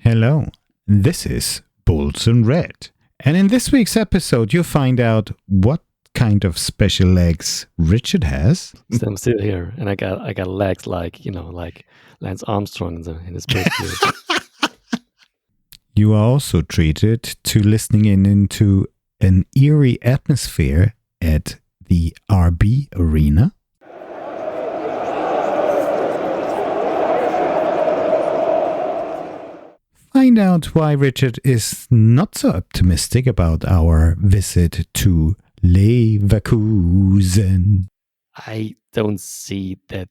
Hello, this is Bulls in Red. And in this week's episode, you'll find out what kind of special legs Richard has. So I'm still here, and I got legs like Lance Armstrong in his birthday. You are also treated to listening into an eerie atmosphere at the RB Arena. Find out why Richard is not so optimistic about our visit to Leverkusen. I don't see that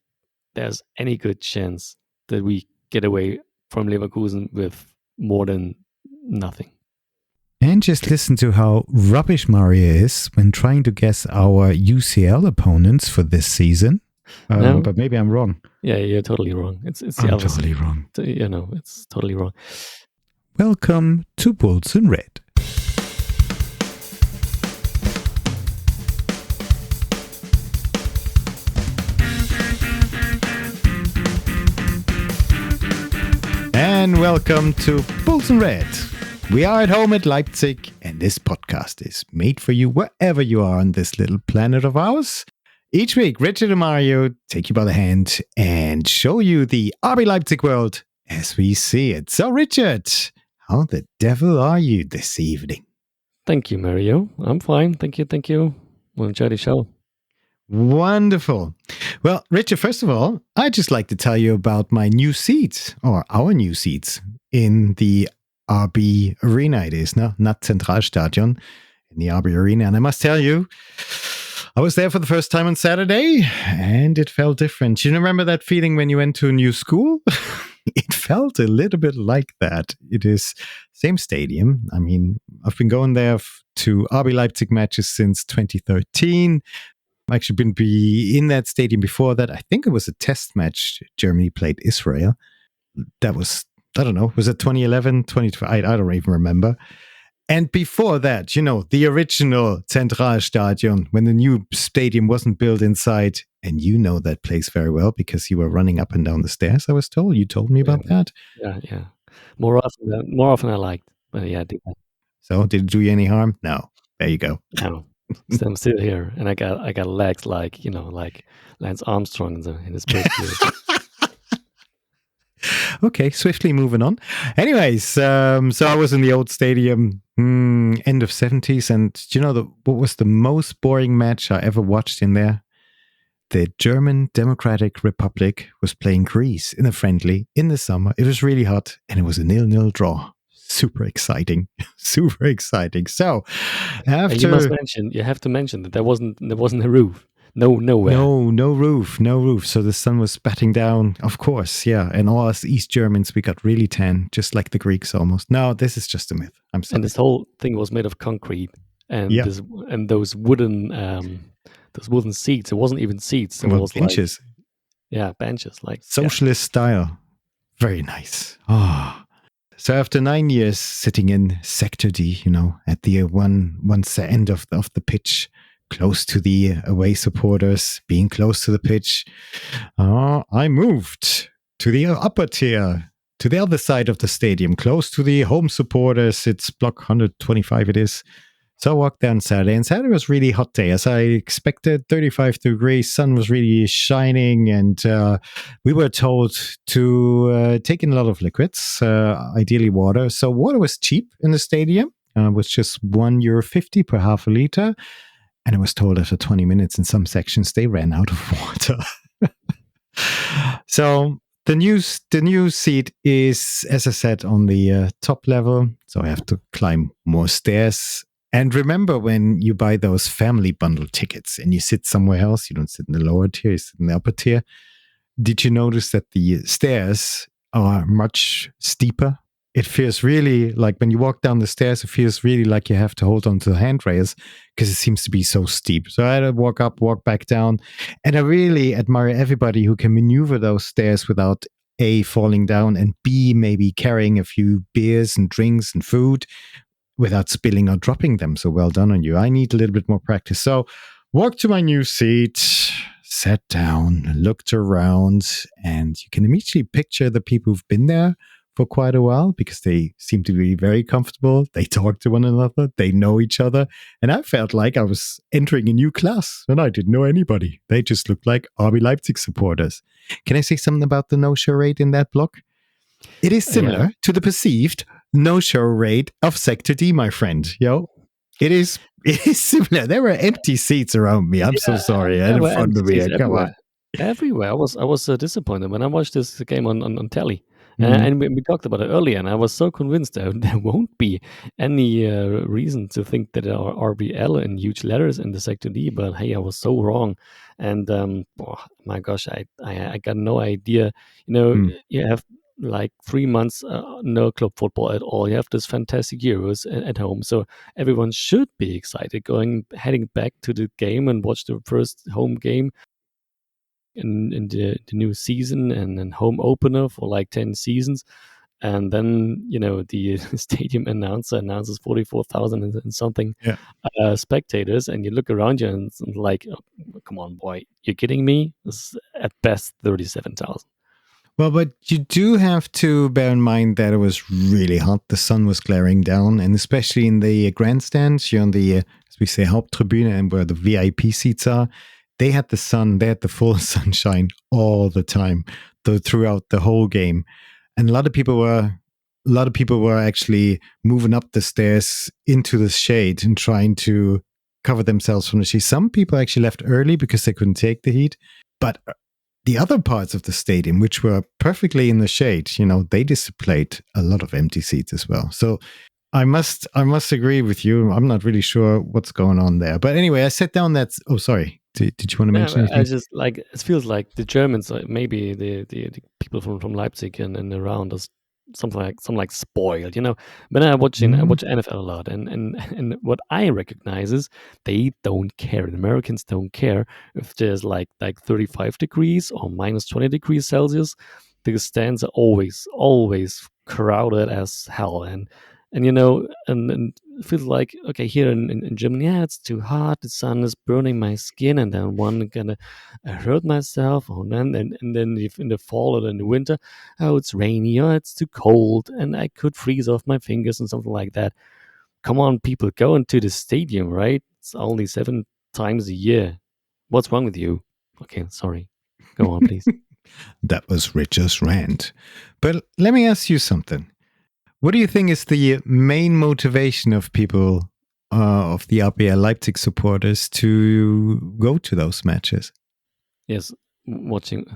there's any good chance that we get away from Leverkusen with more than nothing. And just listen to how rubbish Mario is when trying to guess our UCL opponents for this season. No. But maybe I'm wrong. Yeah, you're totally wrong. It's the I'm opposite. totally wrong. It's totally wrong. Welcome to Bulls in Red. And welcome to Bulls in Red. We are at home at Leipzig, and this podcast is made for you wherever you are on this little planet of ours. Each week, Richard and Mario take you by the hand and show you the RB Leipzig world as we see it. So, Richard, how the devil are you this evening? Thank you, Mario. I'm fine. Thank you. We'll enjoy the show. Wonderful. Well, Richard, first of all, I'd just like to tell you about my new seats, or our new seats, in the RB Arena. It is, no? Not Zentralstadion, in the RB Arena. And I must tell you, I was there for the first time on Saturday, and it felt different. You remember that feeling when you went to a new school? It felt a little bit like that. It is same stadium. I mean, I've been going there to RB Leipzig matches since 2013. I've actually been in that stadium before that. I think it was a test match. Germany played Israel. That was, I don't know, was it 2011, 2012? I don't even remember. And before that, the original Zentralstadion, when the new stadium wasn't built inside, and you know that place very well because you were running up and down the stairs, I was told. You told me about that. Yeah. More often I liked. But yeah, So did it do you any harm? No. There you go. No. So I'm still here, and I got legs like Lance Armstrong in his birthday. Okay, swiftly moving on. Anyways, so I was in the old stadium, end of 70s, and do you know what was the most boring match I ever watched in there? The German Democratic Republic was playing Greece in a friendly in the summer. It was really hot, and it was a 0-0 draw. Super exciting. So after you have to mention that there wasn't a roof. Nowhere. No roof. So the sun was batting down, of course, yeah. And all us East Germans, we got really tan, just like the Greeks almost. No, this is just a myth. I'm sorry. And this whole thing was made of concrete, and those wooden seats. It wasn't even seats. It was benches. Benches, like socialist style. Very nice. So after 9 years sitting in Sector D, at the one end of the pitch, close to the away supporters, being close to the pitch, I moved to the upper tier, to the other side of the stadium, close to the home supporters. It's block 125 it is. So I walked down Saturday, and Saturday was a really hot day, as I expected, 35 degrees, sun was really shining, and we were told to take in a lot of liquids, ideally water. So water was cheap in the stadium, was just €1.50 per half a liter. And I was told after 20 minutes in some sections, they ran out of water. So the new seat is, as I said, on the top level. So I have to climb more stairs. And remember, when you buy those family bundle tickets and you sit somewhere else, you don't sit in the lower tier, you sit in the upper tier. Did you notice that the stairs are much steeper? It feels really like when you walk down the stairs, it feels really like you have to hold on to the handrails because it seems to be so steep. So I had to walk up, walk back down. And I really admire everybody who can maneuver those stairs without A, falling down, and B, maybe carrying a few beers and drinks and food without spilling or dropping them. So well done on you. I need a little bit more practice. So walked to my new seat, sat down, looked around, and you can immediately picture the people who've been there for quite a while because they seem to be very comfortable. They talk to one another. They know each other. And I felt like I was entering a new class and I didn't know anybody. They just looked like RB Leipzig supporters. Can I say something about the no-show rate in that block? It is similar to the perceived no-show rate of Sector D, my friend. It is similar. There were empty seats around me. I'm so sorry. There And in were front of empty me. seats Come on. everywhere. I was disappointed when I watched this game on telly. Mhm. And we talked about it earlier, and I was so convinced that there won't be any reason to think that there are RBL in huge letters in the Sector D. But hey, I was so wrong, and my gosh, I got no idea. Mm. You have like 3 months no club football at all. You have this fantastic Euros at home, so everyone should be excited heading back to the game and watch the first home game in the new season and home opener for like 10 seasons. And then, the stadium announcer announces 44,000 and something Yeah. spectators. And you look around you and it's like, oh, come on, boy, you're kidding me? This is at best 37,000. Well, but you do have to bear in mind that it was really hot. The sun was glaring down, and especially in the grandstands, you're on the, as we say, Haupttribüne, and where the VIP seats are, they had the sun, they had the full sunshine all the time, throughout the whole game. And a lot of people were actually moving up the stairs into the shade and trying to cover themselves from the heat. Some people actually left early because they couldn't take the heat. But the other parts of the stadium, which were perfectly in the shade, they displayed a lot of empty seats as well. So I must agree with you. I'm not really sure what's going on there. But anyway, I set down that. Oh, sorry. Did you want to mention anything? I just like it feels like the Germans, maybe the people from Leipzig and around us, something like spoiled, But I watch NFL a lot, and what I recognize is they don't care. The Americans don't care if there's like 35 degrees or minus 20 degrees Celsius. The stands are always crowded as hell, and it feels like, okay, here in Germany, yeah, it's too hot, the sun is burning my skin, and then one gonna hurt myself, and then if in the fall or in the winter, oh, it's rainy, or it's too cold, and I could freeze off my fingers and something like that. Come on, people, go into the stadium, right? It's only 7 times a year. What's wrong with you? Okay, sorry. Go on, please. That was Richard's rant. But let me ask you something. What do you think is the main motivation of people, of the RB Leipzig supporters, to go to those matches? Yes, watching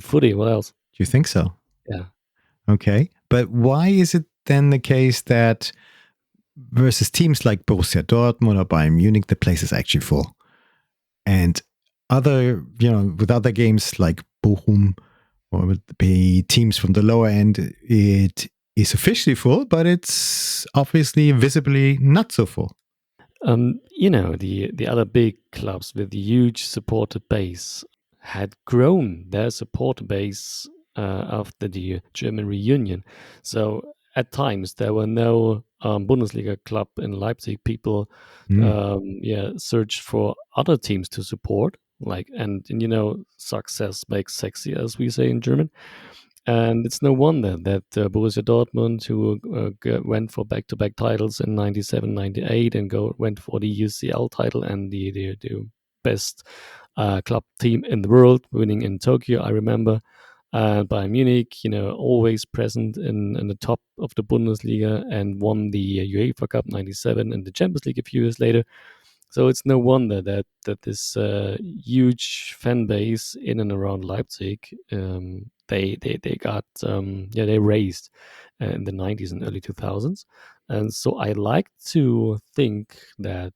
footy. What else? Do you think so? Yeah. Okay. But why is it then the case that versus teams like Borussia Dortmund or Bayern Munich, the place is actually full? And with other games like Bochum or with the teams from the lower end, it is officially full, but it's obviously visibly not so full. The other big clubs with the huge supporter base had grown their supporter base after the German reunion. So at times there were no Bundesliga club in Leipzig. People, searched for other teams to support. And success makes sexy, as we say in German. And it's no wonder that Borussia Dortmund, who went for back-to-back titles in 97, 98, and went for the UCL title and the best club team in the world, winning in Tokyo, I remember. Bayern Munich, always present in the top of the Bundesliga and won the UEFA Cup 97 and the Champions League a few years later. So it's no wonder that this huge fan base in and around Leipzig, they got they raised in the 90s and early 2000s. And so I like to think that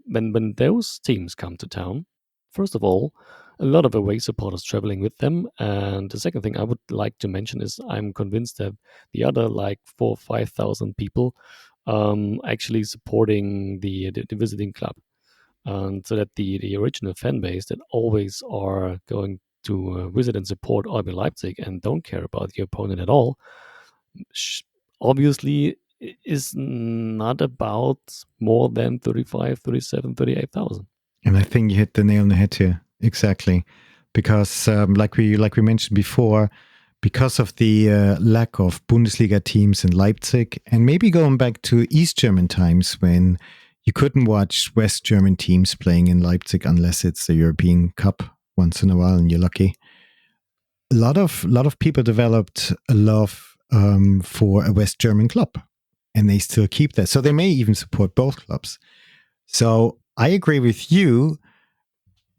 when those teams come to town, first of all, a lot of away supporters traveling with them. And the second thing I would like to mention is I'm convinced that the other 4,000 or 5,000 people actually supporting the visiting club. So that the original fan base that always are going to visit and support RB Leipzig and don't care about the opponent at all, obviously is not about more than 35, 37, 38,000. And I think you hit the nail on the head here. Exactly. Because like we mentioned before, because of the lack of Bundesliga teams in Leipzig, and maybe going back to East German times when you couldn't watch West German teams playing in Leipzig unless it's the European Cup once in a while and you're lucky. A lot of people developed a love for a West German club, and they still keep that. So they may even support both clubs. So I agree with you.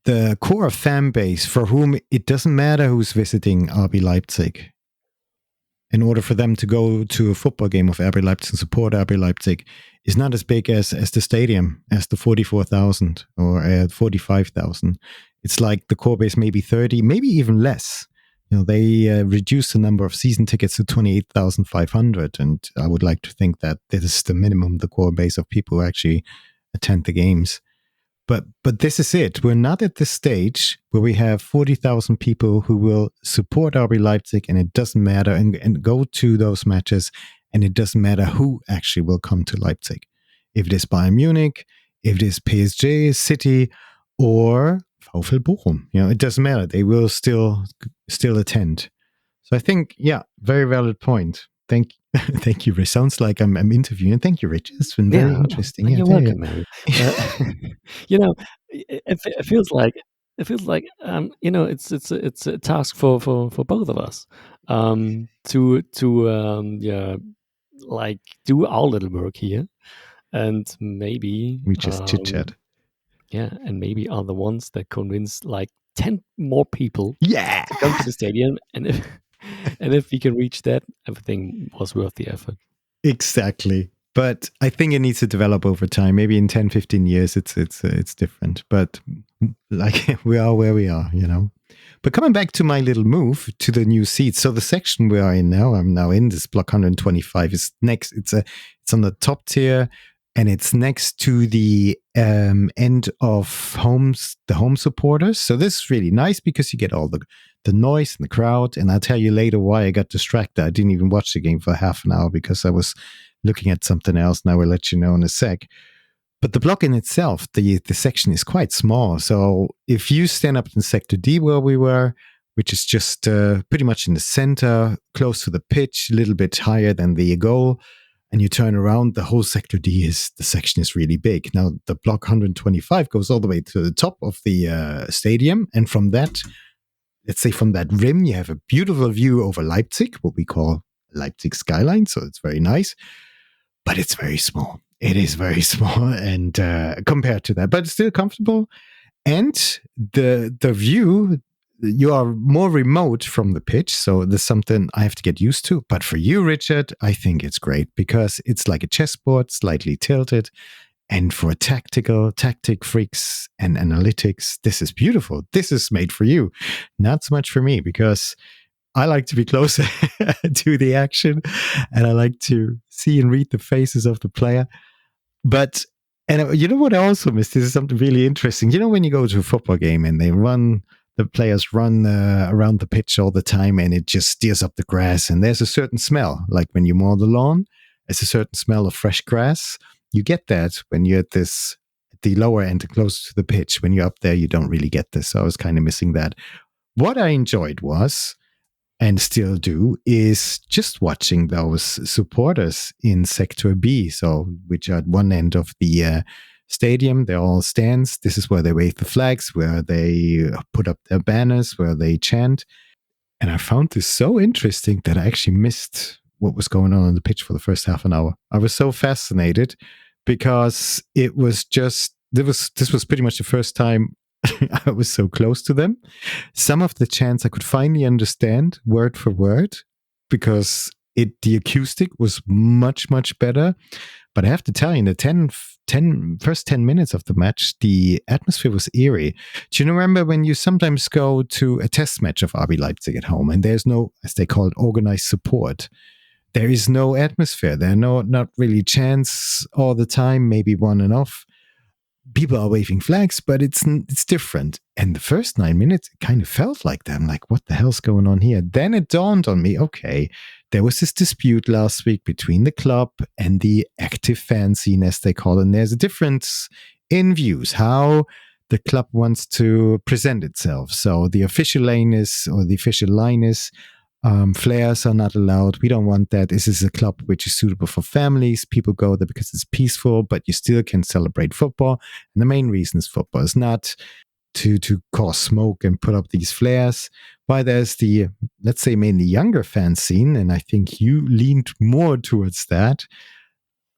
The core fan base for whom it doesn't matter who's visiting RB Leipzig, in order for them to go to a football game of RB Leipzig and support RB Leipzig, is not as big as the stadium, as the 44,000 or 45,000. It's like the core base maybe 30, maybe even less. They reduced the number of season tickets to 28,500, and I would like to think that this is the minimum, the core base of people who actually attend the games. But this is it. We're not at the stage where we have 40,000 people who will support RB Leipzig, and it doesn't matter, and go to those matches, and it doesn't matter who actually will come to Leipzig. If it is Bayern Munich, if it is PSG, City, or VfL Bochum, it doesn't matter. They will still attend. So I think, very valid point. Thank you, Rich. Sounds like I'm interviewing. Thank you, Rich. It's been very interesting. You're welcome, Mary. It feels like it's a task for both of us to do our little work here, and maybe we just chit chat. Yeah, and maybe are the ones that convince 10 more people to come to the stadium, and if we can reach that, everything was worth the effort. Exactly. But I think it needs to develop over time. Maybe in 10, 15 years, it's different. But we are where we are, But coming back to my little move to the new seats. So the section we are in now, I'm now in this block 125 is next. It's on the top tier, and it's next to the end of the home supporters. So this is really nice because you get all the noise and the crowd. And I'll tell you later why I got distracted. I didn't even watch the game for half an hour because I was looking at something else, and I will let you know in a sec. But the block in itself, the section is quite small. So if you stand up in Sector D where we were, which is just pretty much in the center, close to the pitch, a little bit higher than the goal, and you turn around, the whole Sector D the section is really big. Now, the block 125 goes all the way to the top of the stadium. And from that, let's say from that rim, you have a beautiful view over Leipzig, what we call Leipzig skyline. So it's very nice, but it's very small. It is very small, and compared to that, but it's still comfortable. And the view, you are more remote from the pitch, so there's something I have to get used to. But for you, Richard, I think it's great because it's like a chessboard, slightly tilted. And for tactic freaks and analytics, this is beautiful. This is made for you, not so much for me, because I like to be closer to the action, and I like to see and read the faces of the player. But, and you know what I also missed? This is something really interesting. When you go to a football game and the players run around the pitch all the time, and it just steers up the grass, and there's a certain smell. Like when you mow the lawn, there's a certain smell of fresh grass. You get that when you're at the lower end, closer to the pitch. When you're up there, you don't really get this. So I was kind of missing that. What I enjoyed was, and still do, is just watching those supporters in Sector B, so which are at one end of the stadium. They're all stands. This is where they wave the flags, where they put up their banners, where they chant. And I found this so interesting that I actually missed what was going on the pitch for the first half an hour. I was so fascinated because it was just, this was pretty much the first time I was so close to them. Some of the chants I could finally understand word for word because the acoustic was much, much better. But I have to tell you, in the first 10 minutes of the match, the atmosphere was eerie. Do you remember when you sometimes go to a test match of RB Leipzig at home and there's no, as they call it, organized support? There is no atmosphere. There are not really chants all the time, maybe one and off. People are waving flags, but it's different. And the first 9 minutes, it kind of felt like that. I'm like, what the hell's going on here? Then it dawned on me, okay, there was this dispute last week between the club and the active fan scene, as they call it. And there's a difference in views, how the club wants to present itself. So the official line is Flares are not allowed. We don't want that. This is a club which is suitable for families. People go there because it's peaceful, but you still can celebrate football. And the main reason is football. It's not to cause smoke and put up these flares. Why there's the, let's say, mainly younger fan scene, and I think you leaned more towards that,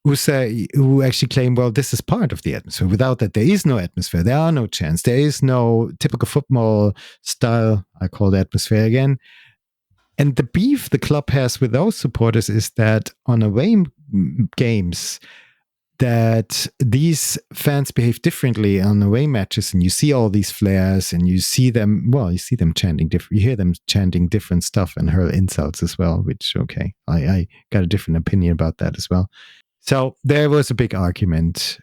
who actually claim, well, this is part of the atmosphere. Without that, there is no atmosphere. There are no chants. There is no typical football style, I call the atmosphere again. And the beef the club has with those supporters is that on away games, that these fans behave differently on away matches, and you see all these flares, and you see them chanting different. You hear them chanting different stuff and hurl insults as well. Which, okay, I got a different opinion about that as well. So there was a big argument,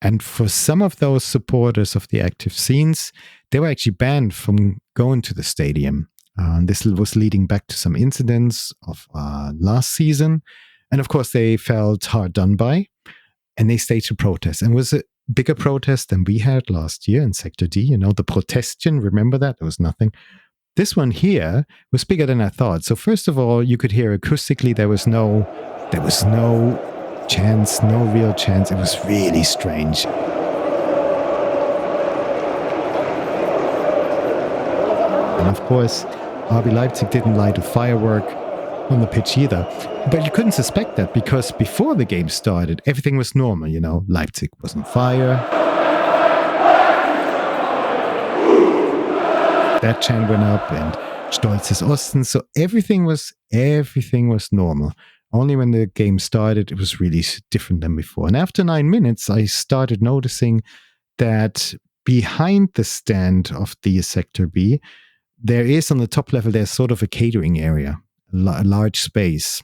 and for some of those supporters of the active scenes, they were actually banned from going to the stadium. This was leading back to some incidents of last season. And of course, they felt hard done by, and they staged a protest. And it was a bigger protest than we had last year in Sector D. You know, the protestion, remember that? There was nothing. This one here was bigger than I thought. So first of all, you could hear acoustically there was no chance, no real chance. It was really strange. And of course, RB Leipzig didn't light a firework on the pitch either. But you couldn't suspect that, because before the game started, everything was normal. You know, Leipzig was on fire. That chant went up, and Stolzes Osten. So everything was normal. Only when the game started, it was really different than before. And after 9 minutes, I started noticing that behind the stand of the Sector B, there is on the top level, there's sort of a catering area, a large space.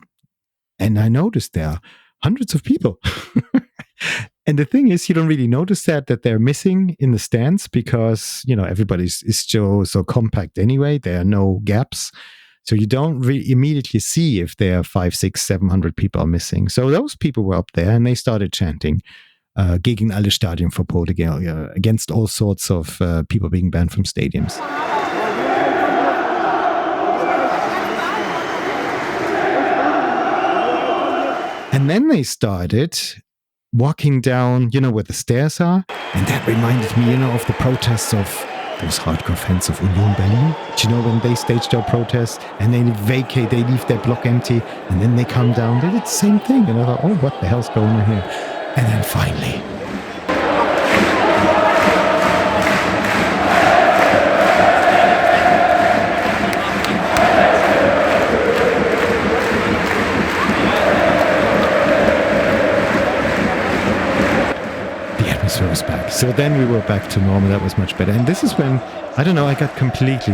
And I noticed there are hundreds of people. And the thing is, you don't really notice that they're missing in the stands, because, you know, everybody's is so compact anyway. There are no gaps. So you don't immediately see if there are 500, 600, 700 people are missing. So those people were up there, and they started chanting gegen alle Stadionverbote, against all sorts of people being banned from stadiums. And then they started walking down, you know, where the stairs are. And that reminded me, you know, of the protests of those hardcore fans of Union Berlin. Do you know, when they staged their protest and they vacate, they leave their block empty, and then they come down, they did the same thing. And I thought, oh, what the hell's going on here? And then finally, was back. So then we were back to normal. That was much better. And this is when, I don't know, I got completely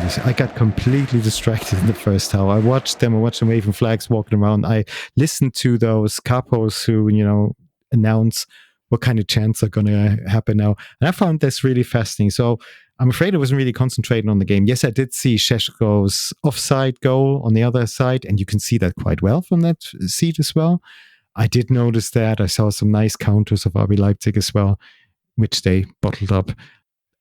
distracted in the first half. I watched them waving flags, walking around. I listened to those capos who, you know, announce what kind of chants are going to happen now. And I found this really fascinating. So I'm afraid I wasn't really concentrating on the game. Yes, I did see Šeško's offside goal on the other side, and you can see that quite well from that seat as well. I did notice that. I saw some nice counters of RB Leipzig as well, which they bottled up.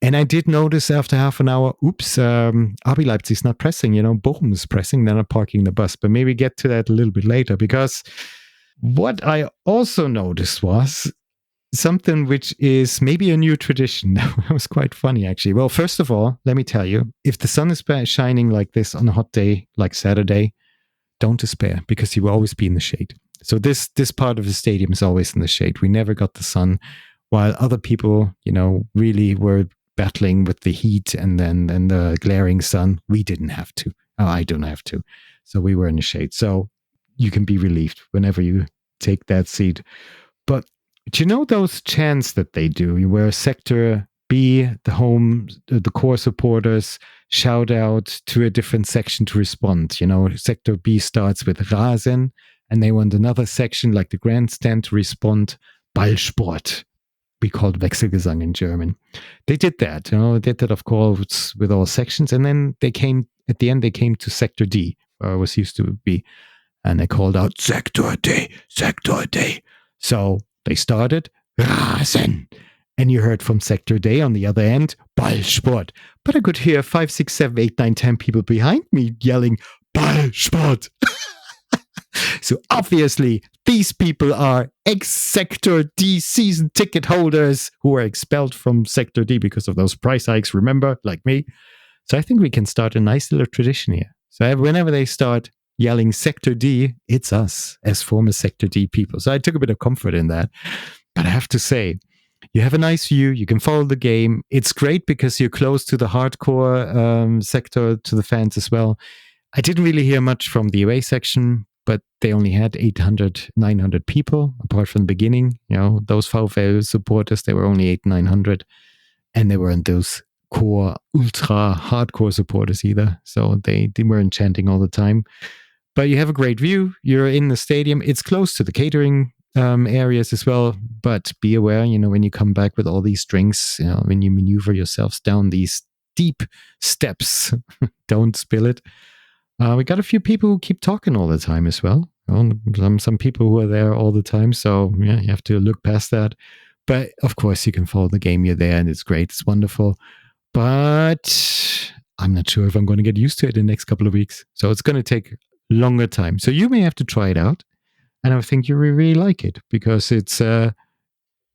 And I did notice after half an hour, RB Leipzig's not pressing. You know, Bochum is pressing, they're not parking the bus. But maybe get to that a little bit later, because what I also noticed was something which is maybe a new tradition. That was quite funny, actually. Well, first of all, let me tell you, if the sun is shining like this on a hot day, like Saturday, don't despair, because you will always be in the shade. So this part of the stadium is always in the shade. We never got the sun, while other people, you know, really were battling with the heat and then the glaring sun. We didn't have to. Oh, I don't have to. So we were in the shade. So you can be relieved whenever you take that seat. But do you know those chants that they do, where Sector B, the core supporters, shout out to a different section to respond? You know, Sector B starts with Rasen, and they want another section like the grandstand to respond, Ballsport. We called Wechselgesang in German. They did that, you know, they did that, of course, with all sections. And then they came to Sector D, where I was used to be. And they called out, Sector D, Sector D. So they started, Rasen. And you heard from Sector D on the other end, Ballsport. But I could hear 5, 6, 7, 8, 9, 10 people behind me yelling, Ballsport. So obviously, these people are ex-Sector D season ticket holders who were expelled from Sector D because of those price hikes, remember, like me. So I think we can start a nice little tradition here. So whenever they start yelling Sector D, it's us as former Sector D people. So I took a bit of comfort in that. But I have to say, you have a nice view. You can follow the game. It's great because you're close to the hardcore sector, to the fans as well. I didn't really hear much from the away section, but they only had 800, 900 people apart from the beginning. You know, those VfL supporters, they were only 900. And they weren't those core, ultra hardcore supporters either. So they weren't chanting all the time. But you have a great view. You're in the stadium. It's close to the catering areas as well. But be aware, you know, when you come back with all these drinks, you know, when you maneuver yourselves down these steep steps, don't spill it. We got a few people who keep talking all the time as well. Some people who are there all the time. So yeah, you have to look past that. But of course, you can follow the game. You're there and it's great. It's wonderful. But I'm not sure if I'm going to get used to it in the next couple of weeks. So it's going to take longer time. So you may have to try it out. And I think you really like it because it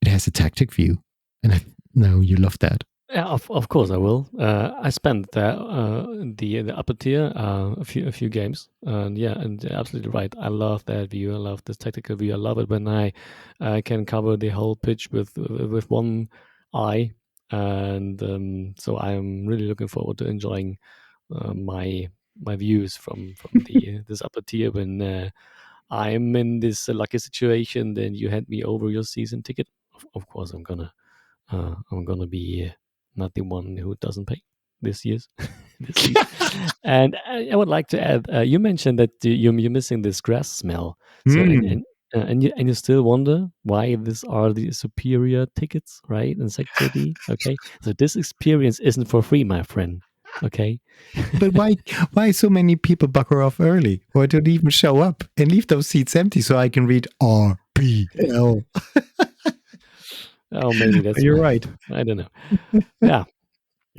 has a tactic view. And I know you love that. Yeah, of course I will. I spent the upper tier a few games, and yeah, and absolutely right. I love that view. I love this tactical view. I love it when I can cover the whole pitch with one eye, and so I'm really looking forward to enjoying my views from the this upper tier when I'm in this lucky situation. Then you hand me over your season ticket. Of course, I'm gonna be not the one who doesn't pay this year's this season. And I would like to add, you mentioned that you're missing this grass smell. So and you still wonder why these are the superior tickets, right? In Sector D. Okay, so this experience isn't for free, my friend. Okay. But why so many people bucker off early or don't even show up and leave those seats empty so I can read RBL? Oh, maybe that's You're right. I don't know. Yeah.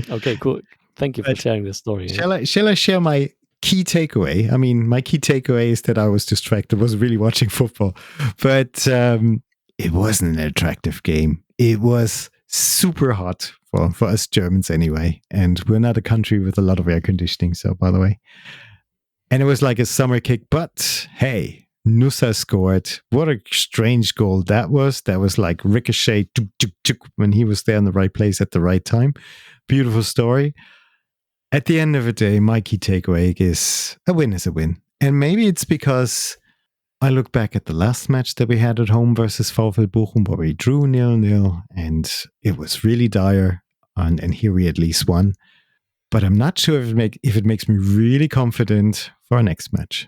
Okay, cool. Thank you for sharing this story. Shall I share my key takeaway? I mean, my key takeaway is that I was distracted. I wasn't really watching football, but it wasn't an attractive game. It was super hot for us Germans anyway. And we're not a country with a lot of air conditioning. So, by the way, and it was like a summer kick, but hey, Nusa scored. What a strange goal that was. That was like ricochet when he was there in the right place at the right time. Beautiful story. At the end of the day, my key takeaway is a win is a win. And maybe it's because I look back at the last match that we had at home versus VfL Bochum, where we drew 0-0, and it was really dire. And here we at least won. But I'm not sure if it makes me really confident for our next match.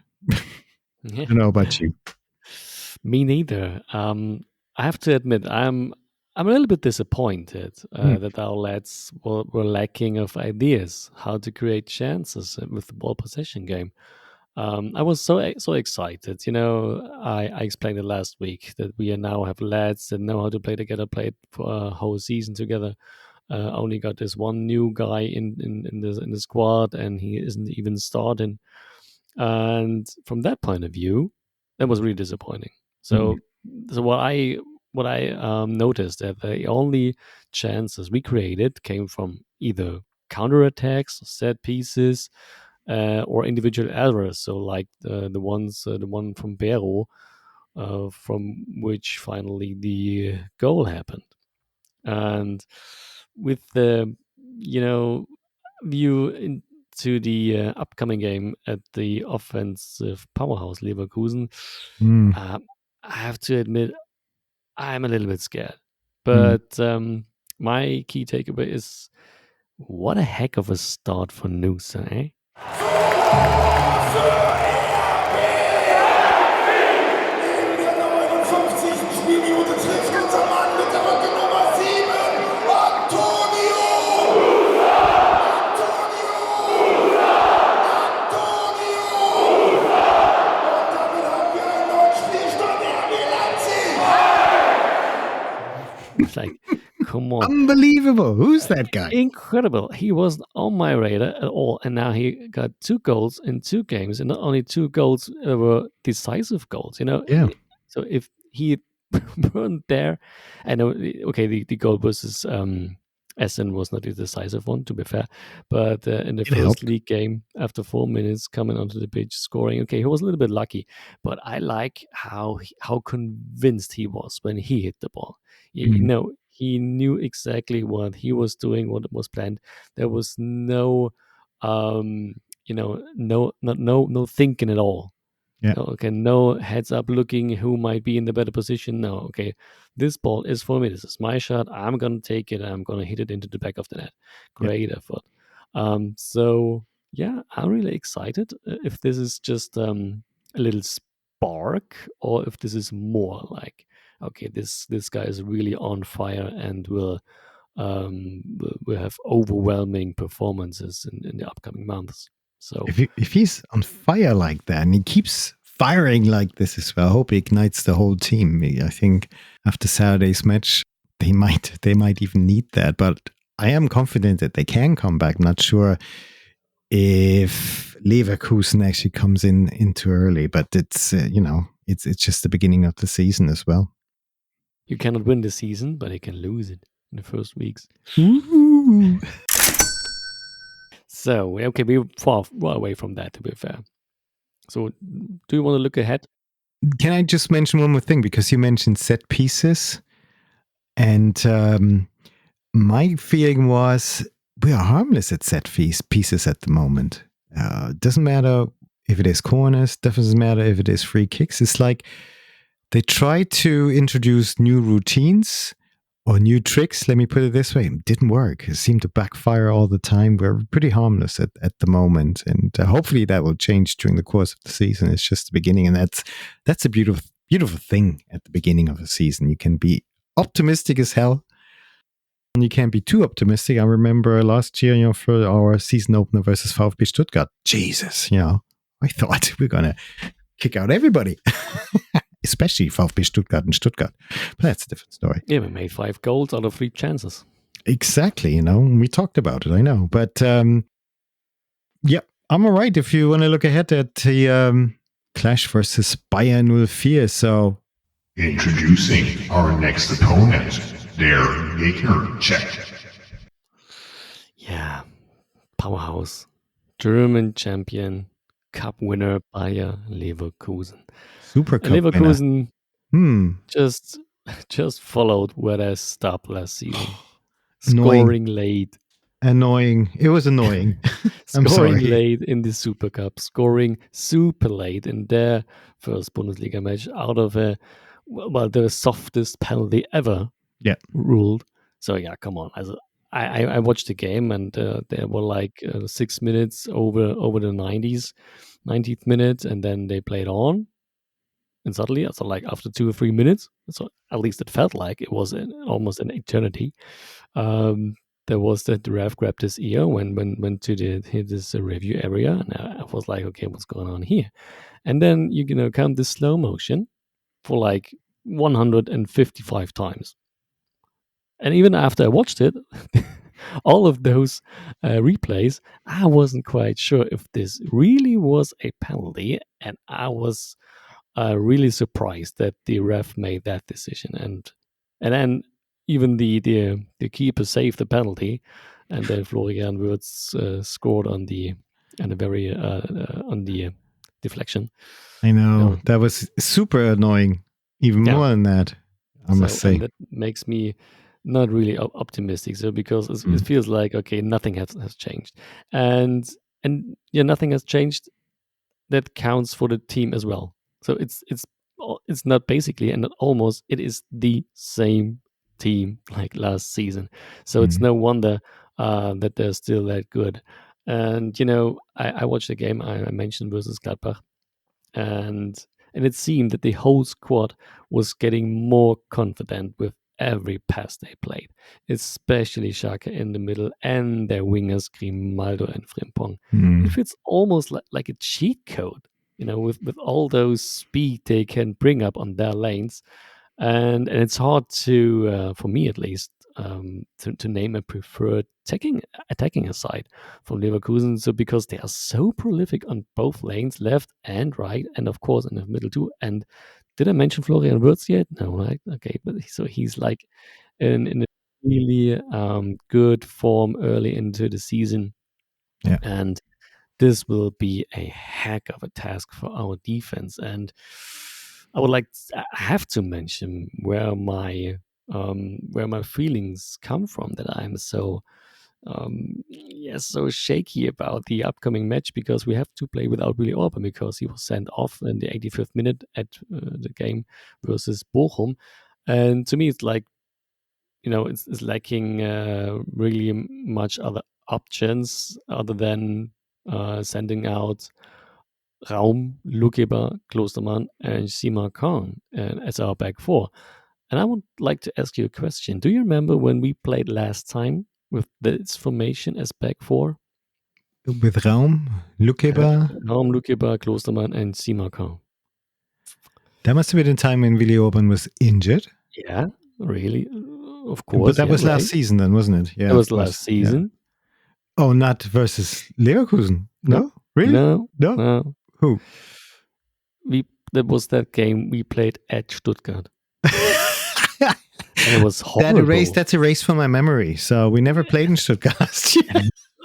Yeah. I don't know about you. Me neither. I have to admit, I'm a little bit disappointed that our lads were lacking of ideas how to create chances with the ball possession game. I was so excited. You know, I explained it last week that we now have lads that know how to play together, played for a whole season together. Only got this one new guy in the squad, and he isn't even starting. And from that point of view, that was really disappointing. So what I noticed that the only chances we created came from either counterattacks, set pieces, or individual errors. So like the one from Bero, from which finally the goal happened. And with the view into the upcoming game at the offensive powerhouse Leverkusen, I have to admit I'm a little bit scared. But my key takeaway is what a heck of a start for Nusa, eh? It's like come on. Unbelievable. Who's that guy? Incredible. He wasn't on my radar at all. And now he got 2 goals in 2 games. And not only 2 goals were decisive goals, Yeah. So if he weren't there, I know, okay, the goal versus Essen was not the decisive one, to be fair. But in the It first helped. league game, after 4 minutes, coming onto the pitch, scoring, okay, he was a little bit lucky. But I like how convinced he was when he hit the ball. Mhm. He knew exactly what he was doing, what was planned. There was no, no thinking at all. Yeah. No, okay, no heads up looking who might be in the better position. No, okay, this ball is for me. This is my shot. I'm gonna take it. I'm gonna hit it into the back of the net. Yeah. Great effort. So yeah, I'm really excited if this is just a little spark or if this is more like, okay, this guy is really on fire and will have overwhelming performances in the upcoming months. So If he's on fire like that and he keeps firing like this as well, I hope he ignites the whole team. I think after Saturday's match, they might even need that. But I am confident that they can come back. I'm not sure if Leverkusen actually comes in too early, but it's it's just the beginning of the season as well. you cannot win the season, but you can lose it in the first weeks. Ooh. So, okay, we're far away from that, to be fair. So, do you want to look ahead? Can I just mention one more thing? Because you mentioned set pieces. And my feeling was we are harmless at set pieces at the moment. Doesn't matter if it is corners, doesn't matter if it is free kicks. It's like they try to introduce new routines or new tricks. Let me put it this way: it didn't work. It seemed to backfire all the time. We're pretty harmless at the moment, and hopefully that will change during the course of the season. It's just the beginning, and that's a beautiful thing at the beginning of a season. You can be optimistic as hell. And you can't be too optimistic. I remember last year, for our season opener versus VfB Stuttgart. Jesus, I thought we're going to kick out everybody, especially VfB Stuttgart and Stuttgart. But that's a different story. Yeah, we made 5 goals out of 3 chances. Exactly, we talked about it, I know. But yeah, I'm all right if you want to look ahead at the clash versus Bayern 04. So, introducing our next opponent, their Gegnercheck. Yeah, powerhouse, German champion, cup winner Bayer Leverkusen. Super And Cup winner. Leverkusen just followed where they stopped last season. Annoying. Scoring late. Annoying. It was annoying. I'm Scoring sorry. late in the Super Cup, scoring super late in their first Bundesliga match out of the softest penalty ever ruled. So yeah, come on. I watched the game and there were like 6 minutes over the 90th minute, and then they played on. And suddenly, so like after 2 or 3 minutes, so at least it felt like it was almost an eternity. There was that the ref grabbed his ear when went to this review area, and I was like, okay, what's going on here? And then you count the slow motion for like 155 times, and even after I watched it, all of those replays, I wasn't quite sure if this really was a penalty, and I was really surprised that the ref made that decision, and then even the keeper saved the penalty, and then Florian Wirtz scored on the very on the deflection. I know. That was super annoying. Even more than that, I must say. And that makes me not really optimistic. So because it feels like, okay, nothing has changed, and nothing has changed. That counts for the team as well. So it's not basically, and not almost, it is the same team like last season. So it's no wonder that they're still that good. And I watched the game I mentioned versus Gladbach, and it seemed that the whole squad was getting more confident with every pass they played, especially Xhaka in the middle and their wingers Grimaldo and Frimpong. It feels almost like a cheat code, with all those speed they can bring up on their lanes. And it's hard to, for me at least, to name a preferred attacking side from Leverkusen. So because they are so prolific on both lanes, left and right, and of course in the middle too. And did I mention Florian Wirtz yet? No, right? Okay, but so he's like in a really good form early into the season, and this will be a heck of a task for our defense. And I have to mention where my feelings come from, that I'm so so shaky about the upcoming match, because we have to play without Willi Orban, because he was sent off in the 85th minute at the game versus Bochum. And to me, it's like, it's lacking really much other options other than sending out Raum, Lukeba, Klostermann, and Sima Khan as our back four. And I would like to ask you a question. Do you remember when we played last time with this formation as back four? With Raum, Lukeba? Raum, Lukeba, Klostermann, and Sima Khan. That must have been the time when Willi Orban was injured. Yeah, really? Of course. But that was last season then, wasn't it? Yeah, that was last season. Yeah. Oh, not versus Leverkusen? No? Really? No. Who? That was that game we played at Stuttgart. And it was horrible. That's erased from my memory. So we never played in Stuttgart last year.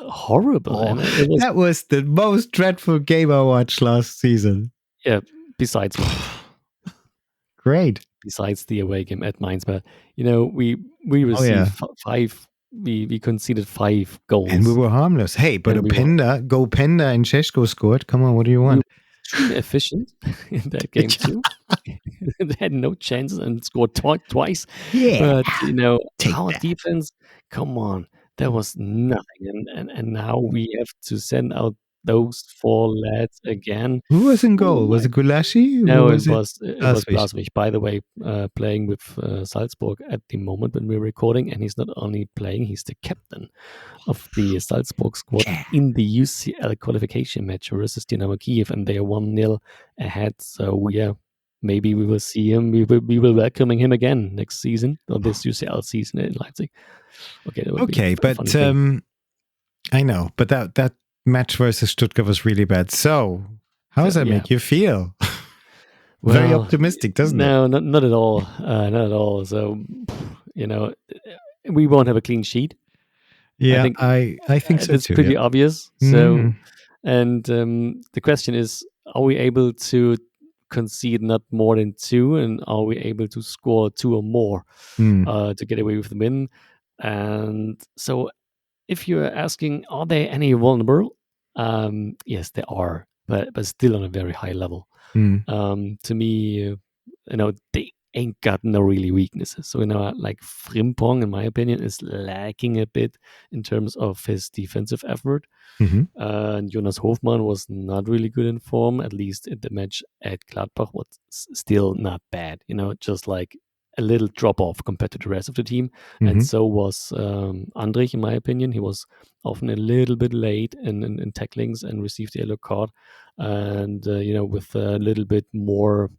Horrible. Oh, that was the most dreadful game I watched last season. Yeah, besides Great. Besides the away game at Mainz. But, we received five. We conceded 5 goals. And we were harmless. Hey, but Penda and Šeško scored. Come on, what do you want? We were efficient in that game too. They had no chances and scored twice. Yeah. But, our defense, come on, there was nothing. And now we have to send out those 4 lads again. Who was in goal? Was it Gulaschi? No, it was Blaswig. By the way, playing with Salzburg at the moment when we're recording, and he's not only playing, he's the captain of the Salzburg squad in the UCL qualification match versus Dynamo Kiev, and they are 1-0 ahead. So maybe we will see him. We will welcoming him again next season, or this UCL season in Leipzig. Okay, but I know, but that match versus Stuttgart was really bad. So how does that make you feel? Very optimistic, doesn't it? No, not at all. Not at all. So, we won't have a clean sheet. Yeah, I think so it's too. It's pretty obvious. So, and the question is, are we able to concede not more than 2, and are we able to score 2 or more to get away with the win? And so, if you're asking, are there any vulnerable? Yes, there are, but still on a very high level. To me, they ain't got no really weaknesses. So, like Frimpong, in my opinion, is lacking a bit in terms of his defensive effort. And Jonas Hofmann was not really good in form, at least in the match at Gladbach was still not bad, just like a little drop off compared to the rest of the team. And so was Andrich, in my opinion. He was often a little bit late in tacklings and received the yellow card. And, with a little bit more,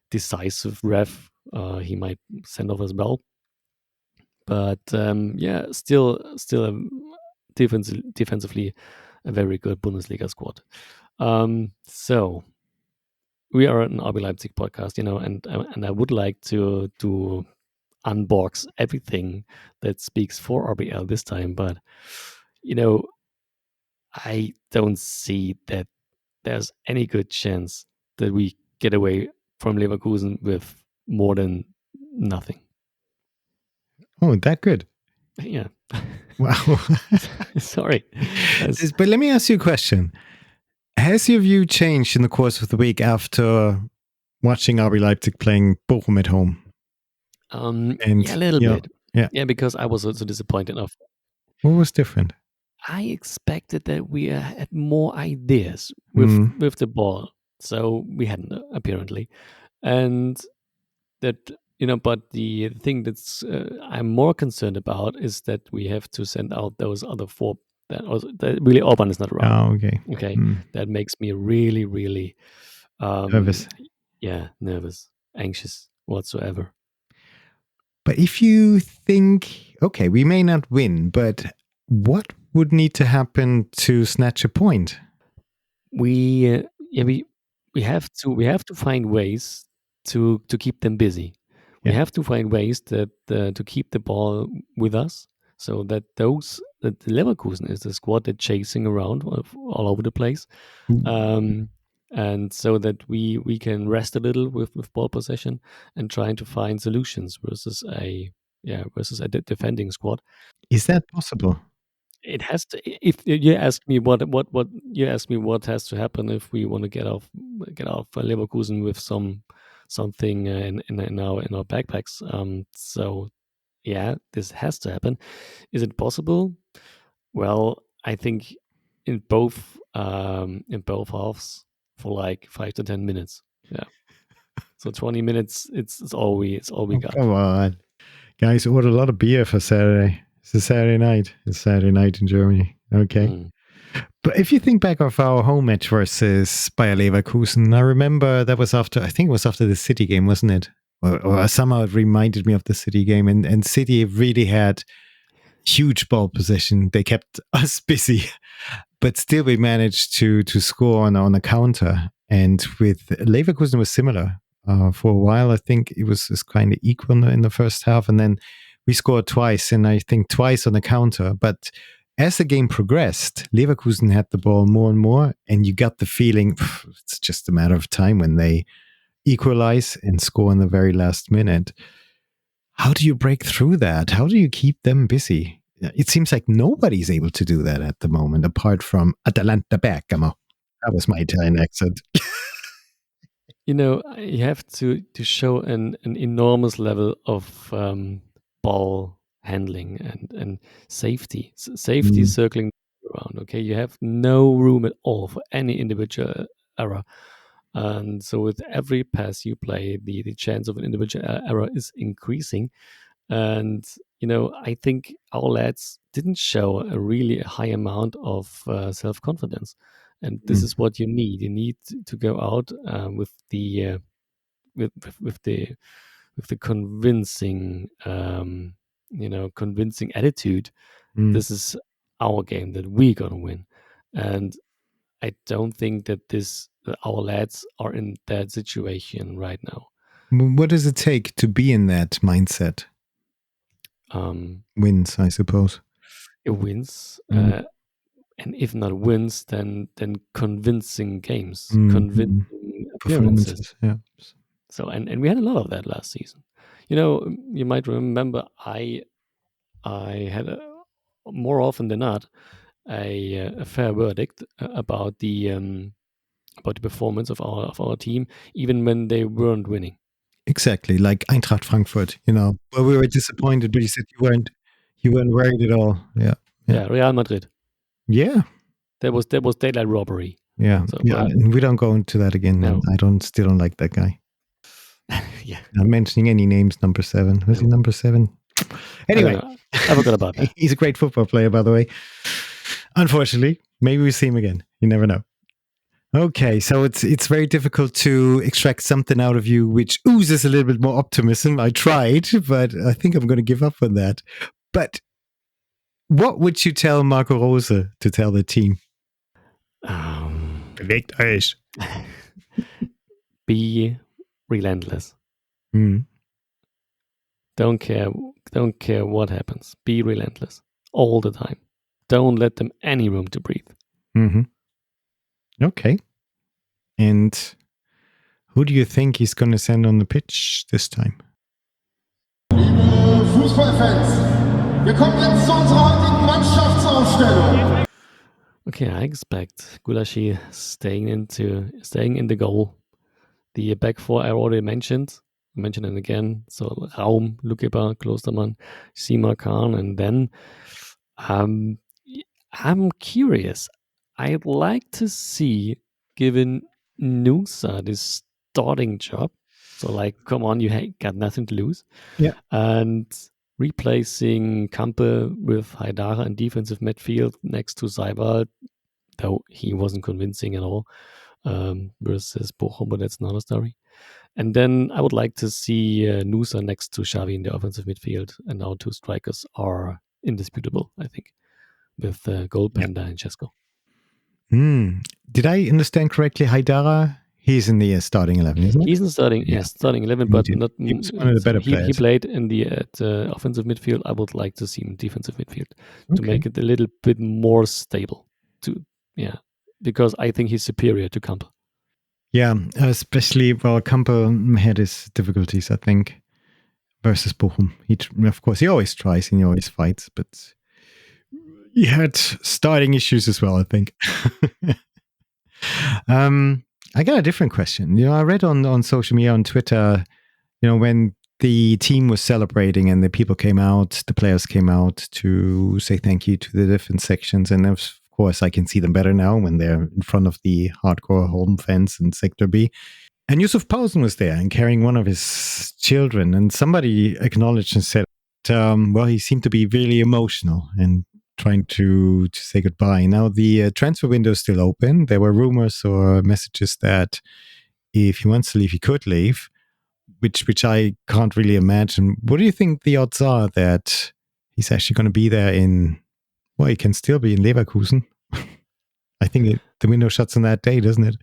decisive ref, he might send off as well. But still defensively a very good Bundesliga squad. So we are an RB Leipzig podcast, and I would like to unbox everything that speaks for RBL this time, but I don't see that there's any good chance that we get away from Leverkusen with more than nothing. Oh, that good. Yeah. Wow. Sorry. But let me ask you a question. Has your view changed in the course of the week after watching RB Leipzig playing Bochum at home? A little bit. Yeah, because I was also disappointed of. What was different? I expected that we had more ideas with the ball. So we hadn't, apparently. And that, but the thing that's I'm more concerned about is that we have to send out those other 4. That really Orban is not around. Oh, okay. Okay. That makes me really, really nervous. Yeah, nervous, anxious whatsoever. But if you think, okay, we may not win, but what would need to happen to snatch a point? We we have to find ways to keep them busy. We Yeah. have to find ways that to keep the ball with us, so that that the Leverkusen is the squad that's chasing around all over the place, and so that we can rest a little with ball possession and trying to find solutions versus a defending squad. Is that possible? It has to. If you ask me what you ask me what has to happen if we want to get off Leverkusen with something in our backpacks. So yeah, this has to happen. Is it possible? Well, I think in both halves for like 5 to 10 minutes. Yeah. So 20 minutes. It's all we got. Come on. Guys, ordered a lot of beer for Saturday. It's a Saturday night. It's Saturday night in Germany. Okay. But if you think back of our home match versus Bayer Leverkusen, I remember that was after, I think it was after the City game, wasn't it? Or somehow it reminded me of the City game. And City really had huge ball possession. They kept us busy, but still we managed to score on a counter. And with Leverkusen was similar. For a while, I think it was kind of equal in the first half. And then we scored twice, and I think twice on the counter. But as the game progressed, Leverkusen had the ball more and more, and you got the feeling it's just a matter of time when they equalize and score in the very last minute. How do you break through that? How do you keep them busy? It seems like nobody's able to do that at the moment, apart from Atalanta Bergamo. That was my Italian accent. You have to show an enormous level of ball handling and safety. Safety circling around. Okay, you have no room at all for any individual error, and so with every pass you play, the chance of an individual error is increasing. And I think our lads didn't show a really high amount of self-confidence, and this is what you need. You need to go out with the with the convincing convincing attitude. This is our game that we're gonna win, and I don't think that our lads are in that situation right now. What does it take to be in that mindset? Wins, I suppose. It wins, and if not wins, then convincing games, convincing appearances. Yeah. So and we had a lot of that last season. You might remember I had more often than not a fair verdict about the performance of our team, even when they weren't winning. Exactly, like Eintracht Frankfurt, where we were disappointed, but you said you weren't worried at all. Yeah. Real Madrid. Yeah. There was daylight robbery. Yeah. So, and we don't go into that again. No. I still don't like that guy. Yeah. Not mentioning any names, number 7. Was he number 7? Anyway. I forgot about that. He's a great football player, by the way. Unfortunately, maybe we see him again. You never know. Okay, so it's very difficult to extract something out of you which oozes a little bit more optimism. I tried, but I think I'm going to give up on that. But what would you tell Marco Rose to tell the team? Bewegt euch. Be relentless. Don't care what happens. Be relentless all the time. Don't let them any room to breathe. Okay. And who do you think he's going to send on the pitch this time? Liebe Fußballfans, wir kommen jetzt zu unserer heutigen Mannschaftsaufstellung. Okay, I expect Gulaschi staying in the goal. The back four I already mentioned it again. So Raum, Lukeber, Klostermann, Sima Khan, and then I'm curious. I'd like to see, given Nusa this starting job. So come on, you got nothing to lose. Yeah. And replacing Kampe with Haidara in defensive midfield next to Seibert, though he wasn't convincing at all, versus Bochum, but that's another story. And then I would like to see Nusa next to Xavi in the offensive midfield, and our two strikers are indisputable, I think, with Goalpanda and Cesco. Did I understand correctly? Haidara, he's in the starting 11, isn't it? He's in starting 11, but not. He was one of the better players. He played in the offensive midfield. I would like to see him defensive midfield to make it a little bit more stable. Because I think he's superior to Kamper. Yeah, especially Kamper had his difficulties, I think, versus Bochum. Of course, he always tries and he always fights, but he had starting issues as well, I think. I got a different question. I read on social media, on Twitter, when the team was celebrating and the people came out, the players came out to say thank you to the different sections. And of course, I can see them better now when they're in front of the hardcore home fans in Sector B. And Yusuf Pausen was there and carrying one of his children. And somebody acknowledged and said, he seemed to be really emotional and trying to say goodbye. Now, the transfer window is still open. There were rumors or messages that if he wants to leave, he could leave, which I can't really imagine. What do you think the odds are that he's actually going to be there he can still be in Leverkusen? I think the window shuts on that day, doesn't it?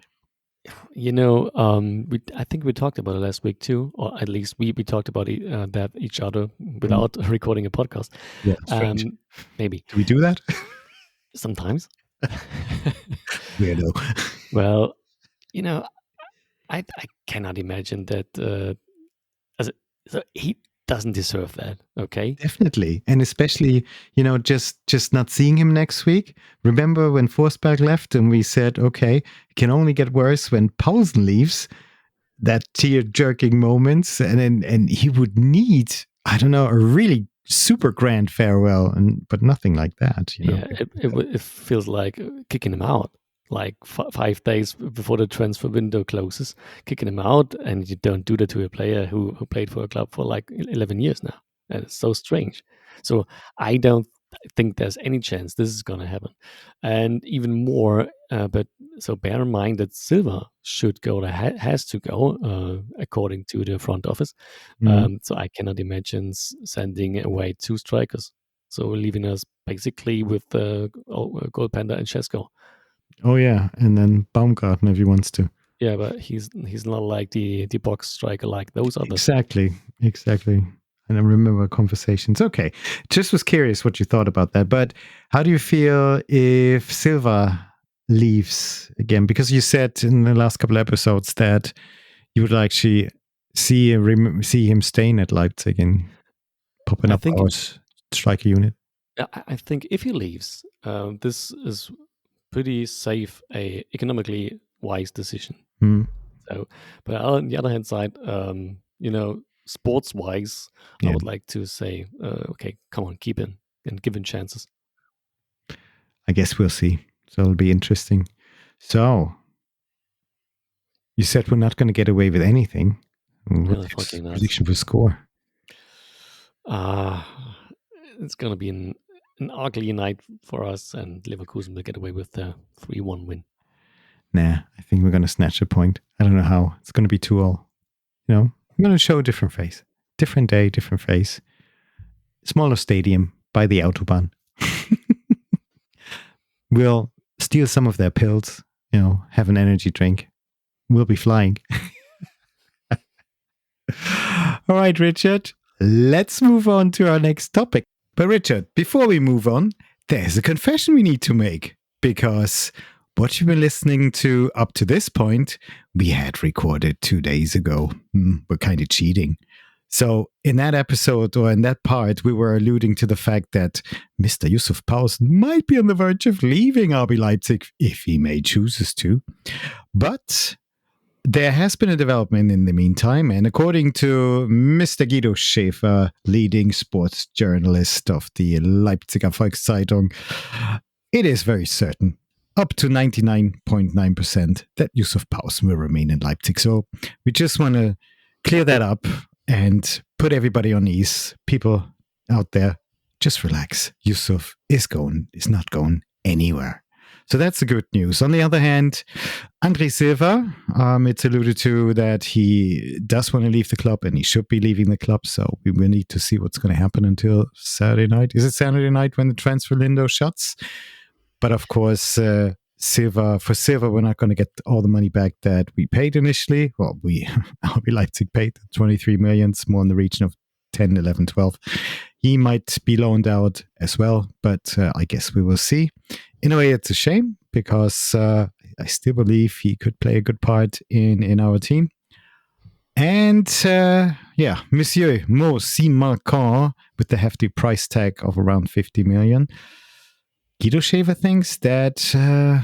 I think we talked about it last week too, or at least we talked about that each other without recording a podcast. Yeah, strange. Maybe. Do we do that? Sometimes. Weirdo. Well, I cannot imagine that. So he doesn't deserve that. Okay. Definitely, and especially just not seeing him next week. Remember when Forsberg left, and we said, okay, it can only get worse when Pausen leaves. That tear-jerking moments, and he would need, I don't know, a really super grand farewell, but nothing like that. Yeah, it feels like kicking him out. Like 5 days before the transfer window closes, kicking him out, and you don't do that to a player who played for a club for like 11 years now. And it's so strange. So I don't think there's any chance this is going to happen. And even more, so bear in mind that Silva should go, has to go, according to the front office. So I cannot imagine sending away 2 strikers. So leaving us basically with Goalpanda and Cesco. Oh yeah, and then Baumgarten if he wants to. Yeah, but he's not like the box striker like those others. Exactly. And I remember conversations. Okay, just was curious what you thought about that. But how do you feel if Silva leaves again? Because you said in the last couple of episodes that you would actually see him staying at Leipzig and popping up our striker unit. I think if he leaves, this is pretty safe, a economically wise decision. So, but on the other hand side, sports wise, I would like to say, okay, come on, keep him and give him chances. I guess we'll see. So it'll be interesting. So you said we're not going to get away with anything. What's your prediction for score? It's going to be an ugly night for us, and Leverkusen will get away with the 3-1 win. Nah, I think we're going to snatch a point. I don't know how. It's going to be 2-all. I'm going to show a different face. Different day, different face. Smaller stadium by the Autobahn. We'll steal some of their pills, have an energy drink. We'll be flying. All right, Richard, let's move on to our next topic. But Richard, before we move on, there's a confession we need to make, because what you've been listening to up to this point, we had recorded 2 days ago. We're kind of cheating. So in that episode, or in that part, we were alluding to the fact that Mr. Yusuf Pausen might be on the verge of leaving RB Leipzig if he may chooses to. But there has been a development in the meantime, and according to Mr. Guido Schäfer, leading sports journalist of the Leipziger Volkszeitung, it is very certain, up to 99.9%, that Yusuf Pausen will remain in Leipzig. So we just want to clear that up and put everybody on ease. People out there, just relax. Yusuf is not going anywhere. So that's the good news. On the other hand, Andre Silva, it's alluded to that he does want to leave the club and he should be leaving the club. So we will need to see what's going to happen until Saturday night. Is it Saturday night when the transfer window shuts? But of course, for Silva, we're not going to get all the money back that we paid initially. Well, RB Leipzig paid 23 million, more in the region of 10, 11, 12. He might be loaned out as well, but I guess we will see. In a way, it's a shame because I still believe he could play a good part in our team. And Monsieur Mo Marcan with the hefty price tag of around 50 million. Guido Schäfer thinks that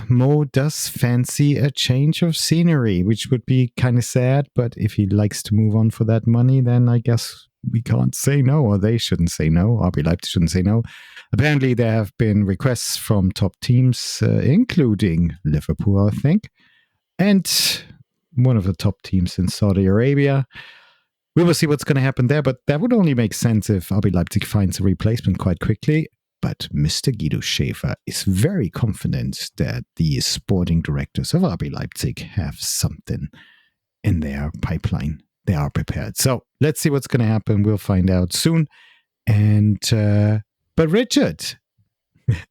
Mo does fancy a change of scenery, which would be kind of sad. But if he likes to move on for that money, then I guess we can't say no, or they shouldn't say no. RB Leipzig shouldn't say no. Apparently, there have been requests from top teams, including Liverpool, I think, and one of the top teams in Saudi Arabia. We will see what's going to happen there, but that would only make sense if RB Leipzig finds a replacement quite quickly. But Mr. Guido Schäfer is very confident that the sporting directors of RB Leipzig have something in their pipeline. They are prepared. So let's see what's going to happen. We'll find out soon. And but Richard,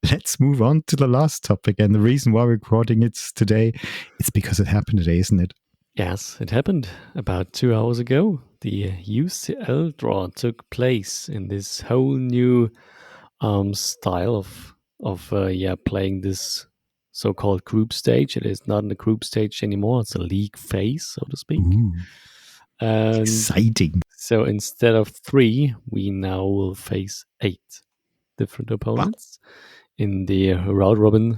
let's move on to the last topic. And the reason why we're recording it today, it's because it happened today, isn't it? Yes, it happened about 2 hours ago. The UCL-draw took place in this whole new style of playing this so-called group stage. It is not in the group stage anymore. It's a league phase, so to speak. Ooh, and exciting. So instead of 3, we now will face 8 different opponents in the round robin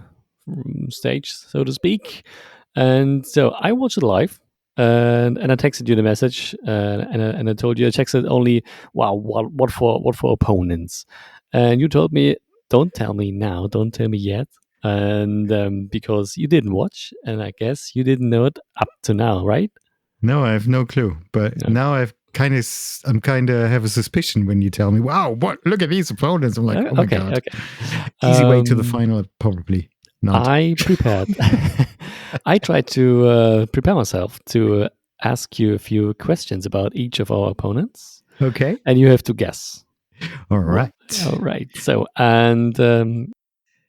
stage, so to speak. And so I watched it live. And I texted you the message, and I told you I texted only, wow, what for opponents? And you told me, don't tell me now, don't tell me yet, and because you didn't watch, and I guess you didn't know it up to now, right? No, I have no clue. But now I'm kind of have a suspicion when you tell me, wow, look at these opponents. I'm like, oh my God. Okay. Easy way to the final, probably not. I prepared. I tried to prepare myself to ask you a few questions about each of our opponents. Okay. And you have to guess. All right. All right. So, and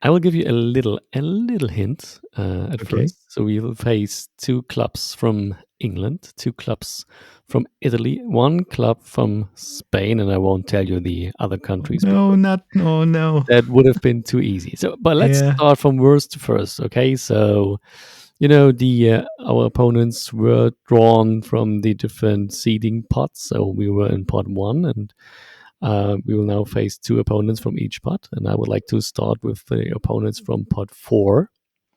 I will give you a little hint at first. So we will face 2 clubs from England, 2 clubs from Italy, 1 club from Spain, and I won't tell you the other countries. No. That would have been too easy. So, but let's start from worst to first. Okay. So, our opponents were drawn from the different seeding pots. So we were in pot 1, and we will now face 2 opponents from each pot. And I would like to start with the opponents from pot 4.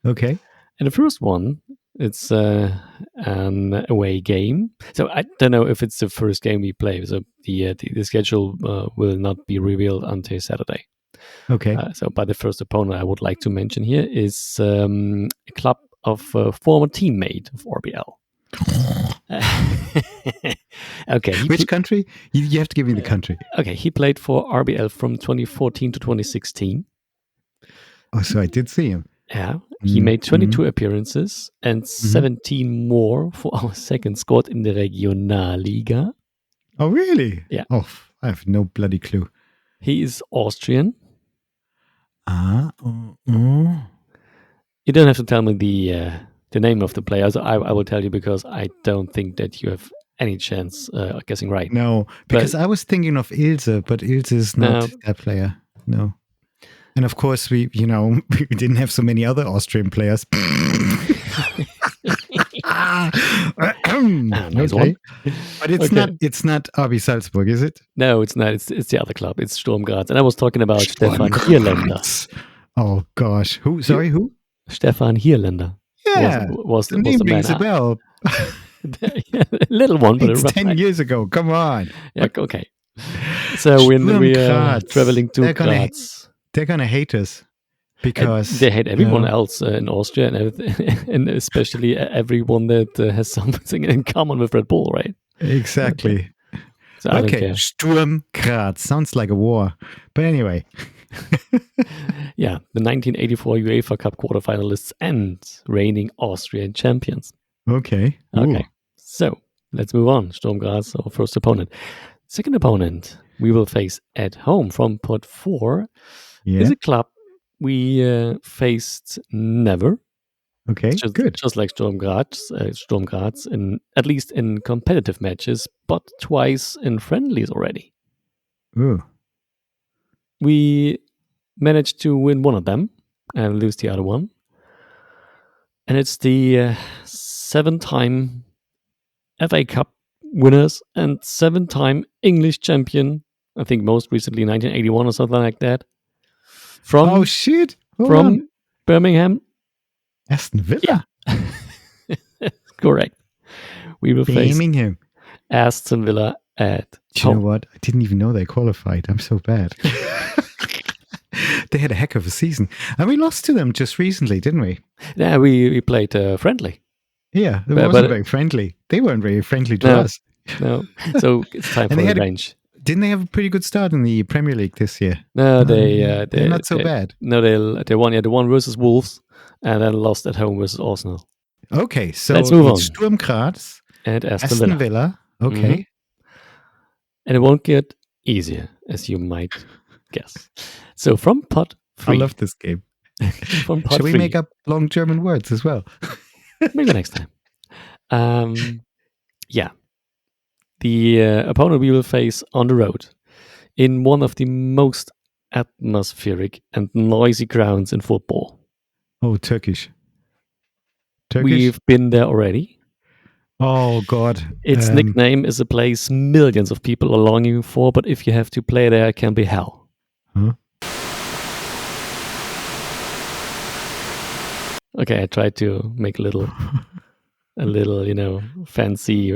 Okay. And the first one, it's an away game. So I don't know if it's the first game we play. So the schedule will not be revealed until Saturday. Okay. But the first opponent I would like to mention here is a club of former teammate of RBL. Okay. Which country? You have to give me the country. Okay. He played for RBL from 2014 to 2016. Oh, so I did see him. Yeah. He made 22 appearances and 17 more for our second squad in the Regionalliga. Oh, really? Yeah. Oh, I have no bloody clue. He is Austrian. You don't have to tell me the name of the players. I will tell you because I don't think that you have any chance of guessing right. No, because I was thinking of Ilse, but Ilse is not that player. No. And of course, we didn't have so many other Austrian players. Nice one. But it's not RB Salzburg, is it? No, it's not. It's the other club. It's Sturm Graz. And I was talking about Stefan Hierländer. Oh gosh. Who? Sorry, who? Stefan Hierländer. Yeah. Was the name man. Rings a bell. A little one, but it's 10 years ago. Come on. Yeah, okay. So when we are traveling to Graz, they're gonna hate us because they hate everyone else in Austria and everything, and especially everyone that has something in common with Red Bull, right? Exactly. So okay, Sturm Graz sounds like a war, but anyway. Yeah, the 1984 UEFA Cup quarterfinalists and reigning Austrian champions. Okay. Okay, Ooh. so let's move on. Sturm Graz, our first opponent. Second opponent we will face at home from pot 4 Yeah. is a club we faced never. Okay. Good. Just like Sturm Graz, in at least in competitive matches, but twice in friendlies already. Ooh. We managed to win one of them and lose the other one. And it's the 7-time FA Cup winners and 7-time English champion. I think most recently 1981 or something like that. Oh shit! Hold from on. Birmingham. Aston Villa. Correct. We will face Birmingham. Aston Villa at Do you know home. what? I didn't even know they qualified. I'm so bad. They had a heck of a season. And we lost to them just recently, didn't we? Yeah, we played friendly. Yeah, it But- wasn't but- very friendly. They weren't very friendly to No. us. No, so it's time And for they had a- revenge. Didn't they have a pretty good start in the Premier League this year? No, they're not so bad. No, they won. Yeah, they won versus Wolves, and then lost at home versus Arsenal Okay, so Let's move it's on. Sturm Graz, and Aston Aston Villa. Villa. Okay. Mhm. And it won't get easier, as you might guess. So from pot 3, I love this game. from pot Shall we 3, make up long German words as well? maybe next time. Yeah. The opponent we will face on the road in one of the most atmospheric and noisy grounds in football. Oh, Turkish. We've been there already. Oh, God. Its nickname is a place millions of people are longing for, but if you have to play there, it can be hell. Huh? Okay, I tried to make a little, fancy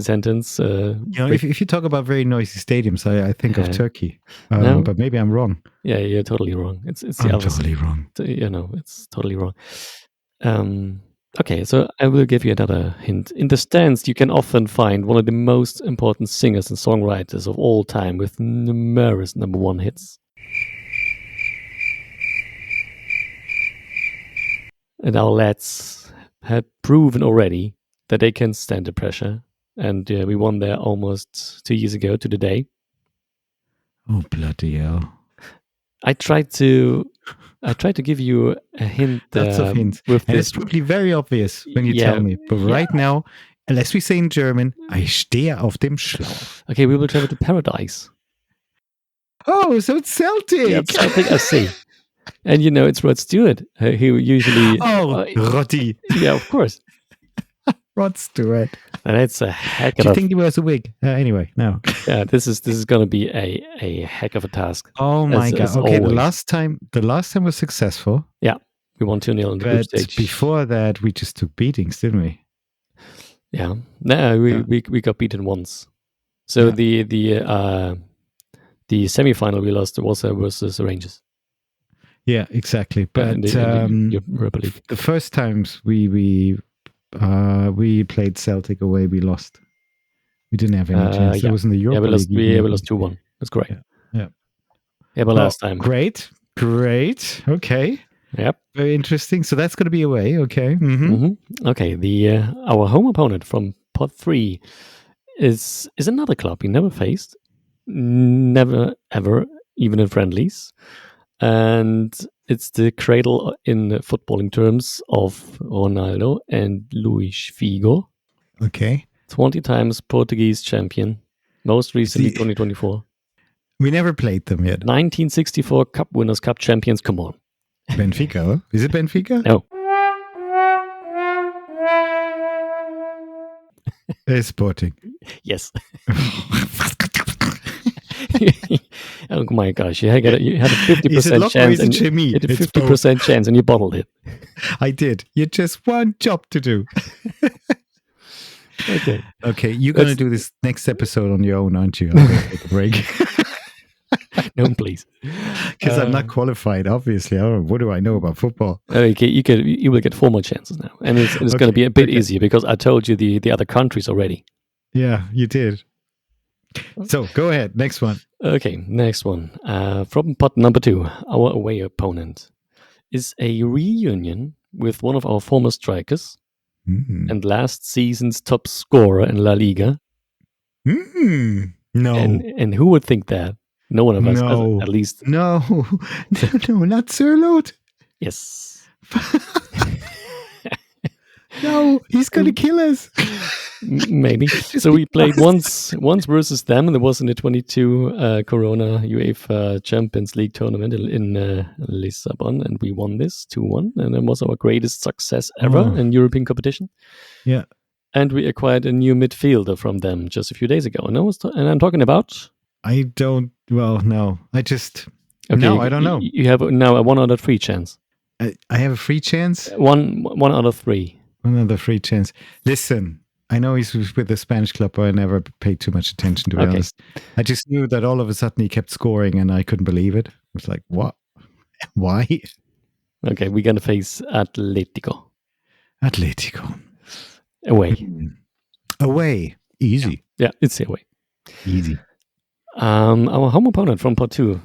sentence. If you talk about very noisy stadiums, I think of Yeah. Turkey. No. But maybe I'm wrong. Yeah, you're totally wrong. It's the I'm other totally wrong. it's totally wrong. Okay, so I will give you another hint. In the stands, you can often find one of the most important singers and songwriters of all time with numerous #1 hits. And our lads had proven already that they can stand the pressure. And we won there almost 2 years ago to the day. Oh, bloody hell. I tried to give you a hint. Lots of hints. With And this. it's totally very obvious when you Yeah, tell me. But right now, unless we say in German, I stehe auf dem Schlauch. Okay, we will travel to paradise. Oh, so it's Celtic. Yeah, it's Celtic SC. And it's Rod Stewart, who usually. Oh, Rotti. Yeah, of course. Rod Stewart. And it's a heck Do of you a. think he wears a wig? Anyway, no. Yeah, this is going to be a heck of a task. Oh my As God. Okay, always. the last time was successul. We won 2-0 in the group But stage. before that, we just took beatings, didn't we? Yeah, no, we got beaten once. So Yeah. the semi-final we lost was versus the Rangers. Yeah, exactly. But in the Europa League. the first times we played Celtic away, we lost. We didn't have any chance. yeah. It was in the Europa we lost. League. We lost 2-1. That's correct. Yeah. Yeah, but last time. Great. Okay. Yep. Very interesting. So that's going to be away. Okay. Mm-hmm. Okay. The our home opponent from pot 3 is another club we never faced, never ever, even in friendlies, and it's the cradle in footballing terms of Ronaldo and Luis Figo. Okay. 20 times Portuguese champion, most recently See- 2024. We never played them yet. 1964 Cup winners, Cup champions. Come on. Benfica. Huh? Is it Benfica? No. It's Sporting. Yes. Oh my gosh! You had a 50% chance, and you had a 50% chance, and you bottled it. I did. You had just one job to do. Okay. Okay, you're going to do this next episode on your own, aren't you? I'm going to take a break. No, please. Because I'm not qualified, obviously. I don't know. What do I know about football? Okay, you will get 4 more chances now, and it's going to be a bit easier because I told you the other countries already. Yeah, you did. So go ahead. Next one. Okay, next one. From pot number 2, our away opponent is a reunion with one of our former strikers and last season's top scorer in La Liga. No. And who would think that? No one of us, No. at least. No, not Sirlot. Yes. No, he's gonna kill us. Maybe. So we played once versus them, and it was in the 22 Corona UEFA Champions League tournament in Lisbon, and we won this 2-1, and it was our greatest success ever in European competition. Yeah. And we acquired a new midfielder from them just a few days ago. And I'm talking about... I don't... Well, no. I just... Okay, no, I don't know. You have now a 1 out of 3 chance. I have a free chance? One out of 3. Another free chance. Listen, I know he's with the Spanish club, but I never paid too much attention, to be honest. I just knew that all of a sudden he kept scoring and I couldn't believe it. I was like, what? Why? Okay, we're going to face Atletico. Away. Away. Easy. Yeah, it's away. Easy. Our home opponent from pot 2.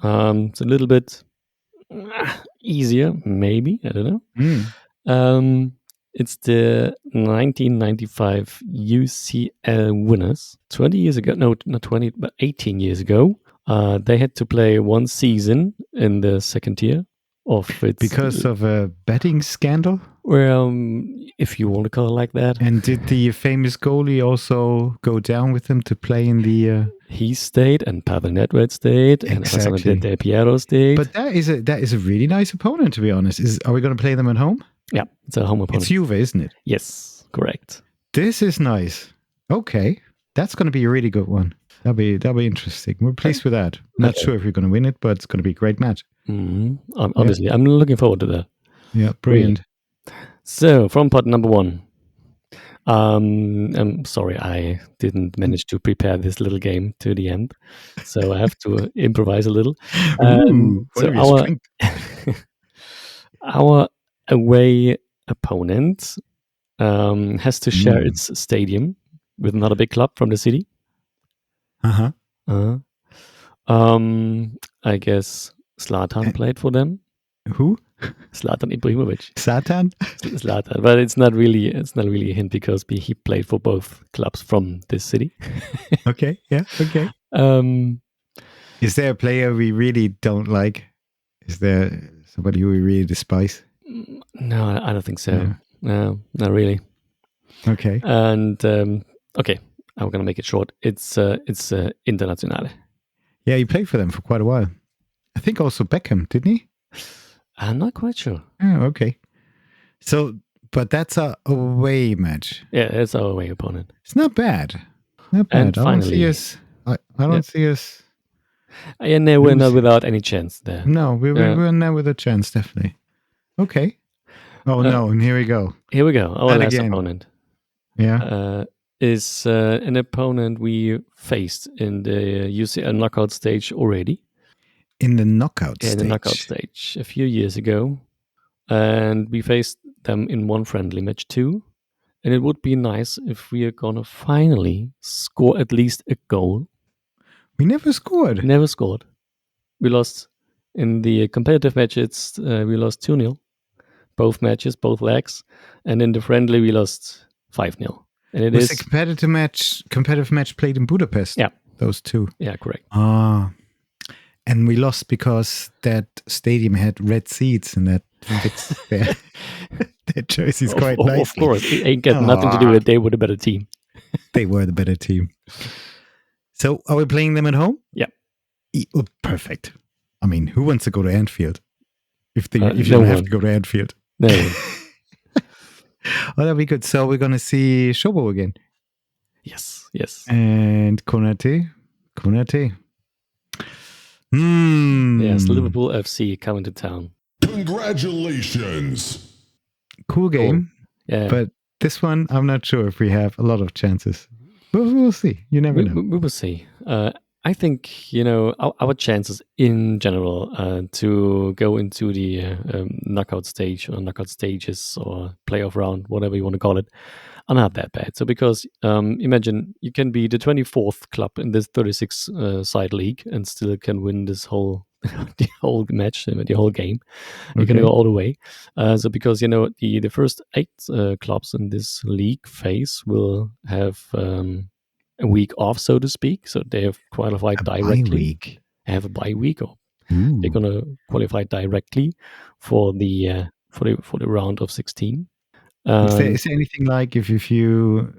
It's a little bit easier, maybe. I don't know. It's the 1995 UCL winners. 20 years ago, no, not 20, but 18 years ago, they had to play one season in the second tier of its... Because of a betting scandal? Well, if you want to call it like that. And did the famous goalie also go down with them to play in the... He stayed, and Pavel Nedved stayed, and Alessandro Del Piero stayed. But that is a really nice opponent, to be honest. Are we going to play them at home? Yeah, it's a home opponent. It's Juve, isn't it? Yes, correct. This is nice. Okay, that's going to be a really good one. That'll be interesting. We're pleased with that. Not sure if you're going to win it, but it's going to be a great match. Obviously, I'm looking forward to that. Yeah, brilliant. So, from pot number 1. I'm sorry, I didn't manage to prepare this little game to the end, so I have to improvise a little. Our away opponent has to share its stadium with another big club from the city. I guess Zlatan played for them. Who? Zlatan Ibrahimovic. Zlatan, but it's not really a hint because he played for both clubs from this city. Okay, yeah, okay. Is there a player we really don't like? Is there somebody who we really despise? No, I don't think so. No, not really. Okay. And okay, I'm gonna make it short. It's Internazionale. Yeah, he played for them for quite a while. I think also Beckham, didn't he? I'm not quite sure. Oh, okay. So, but that's a away match. Yeah, it's our away opponent. It's not bad. Not bad. And finally, I don't see us. And we're not without any chance there. No, we're now with a chance, definitely. Okay. Oh no, and here we go. Here we go. Our last opponent. Yeah. Is an opponent we faced in the UCL knockout stage already. In the knockout stage? In the knockout stage a few years ago. And we faced them in one friendly match too. And it would be nice if we are going to finally score at least a goal. We never scored. Never scored. We lost in the competitive matches. We lost 2-0. Both matches, both legs. And in the friendly, we lost 5-0. And it was a competitive match played in Budapest. Yeah. Those two. Yeah, correct. And we lost because that stadium had red seats and that fits their jerseys quite nicely. Of course. It ain't got nothing to do with it. They were the better team. They were the better team. So are we playing them at home? Yeah. Oh, perfect. I mean, who wants to go to Anfield? If you don't have to go to Anfield. No. Oh, that'll be good. So we're going to see Shobo again. Yes. And Konate. Yes, Liverpool FC coming to town. Congratulations. Cool game. Yeah. But this one, I'm not sure if we have a lot of chances. We'll see. You never know. We will see. I think our chances in general to go into the knockout stage or knockout stages or playoff round, whatever you want to call it, are not that bad. So because imagine you can be the 24th club in this 36 side league and still can win this whole the whole match, the whole game. You can go all the way. So because the first 8 clubs in this league phase will have a week off, so to speak. So they have qualified directly. Bye week. Have a bye week, or they're gonna qualify directly for the round of 16. Is there anything like if you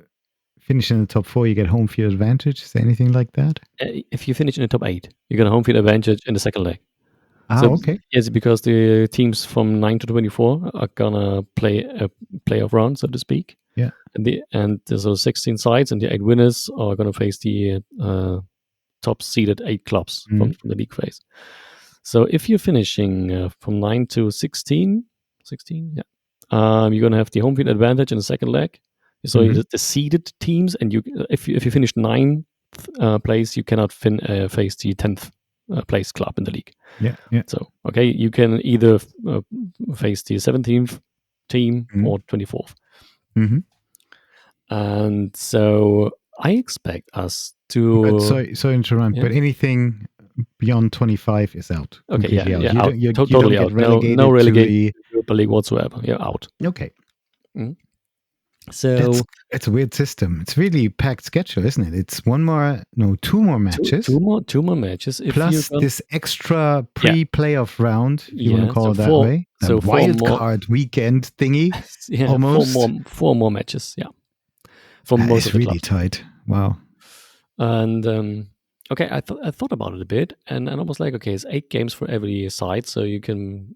finish in the top 4, you get home field advantage? Is there anything like that? If you finish in the top 8, you get a home field advantage in the second leg. Okay. Yes, because the teams from 9 to 24 are gonna play a playoff round, so to speak. Yeah. And there's 16 sides, and the 8 winners are gonna face the top seeded 8 clubs from the league phase. So if you're finishing from 9 to 16, yeah, you're gonna have the home field advantage in the second leg. So the seeded teams, and if you finish 9th place, you cannot face the 10th place club in the league. Yeah. So okay, you can either face the 17th team or 24th. And so I expect us to. But sorry to interrupt. But anything beyond 25 is out. Okay, yeah, out. You totally don't out. Get relegated no relegation to to Europa League whatsoever. You're out. Okay. So it's a weird system. It's really packed schedule, isn't it? It's two more matches. Two more matches. Plus this extra pre-playoff round, if you want to call it that way. So wild card weekend thingy. Almost. Four more matches. Yeah. For most it's of the really clubs. tight. Wow. And okay, I thought about it a bit, and I was like, okay, it's 8 games for every side, so you can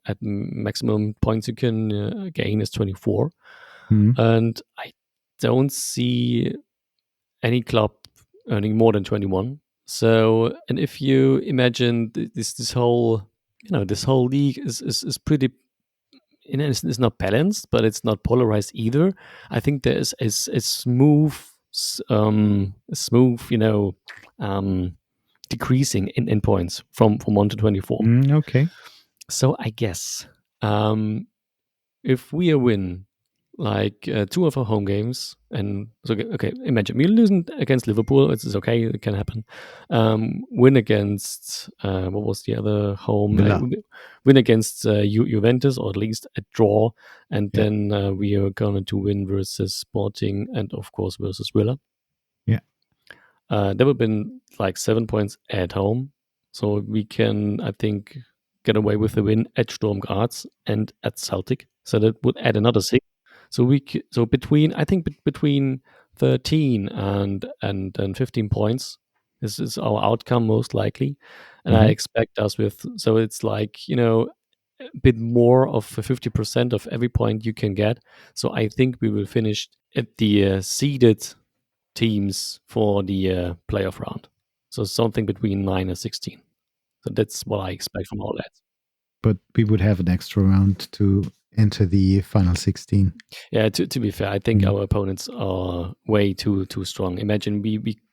at maximum points you can gain is 24. And I don't see any club earning more than 21. So, and if you imagine this whole league is pretty, it's not balanced, but it's not polarized either. I think there is a smooth, decreasing in points from 1 to 24. Okay. So I guess if we win like 2 of our home games, and so okay, imagine we're losing against Liverpool. It's okay, it can happen. Win against what was the other home? Win against Juventus, or at least a draw, and then we are going to win versus Sporting, and of course versus Villa. Yeah, that would have been like 7 points at home, so we can, I think, get away with the win at Sturm Graz and at Celtic. So that would add another 6. So between 13 and 15 points is our outcome most likely, and I expect us with, so it's like a bit more of 50% of every point you can get. So I think we will finish at the seeded teams for the playoff round. So something between 9 and 16. So that's what I expect from all that. But we would have an extra round to enter the final 16. Yeah, to be fair, I think our opponents are way too strong. Imagine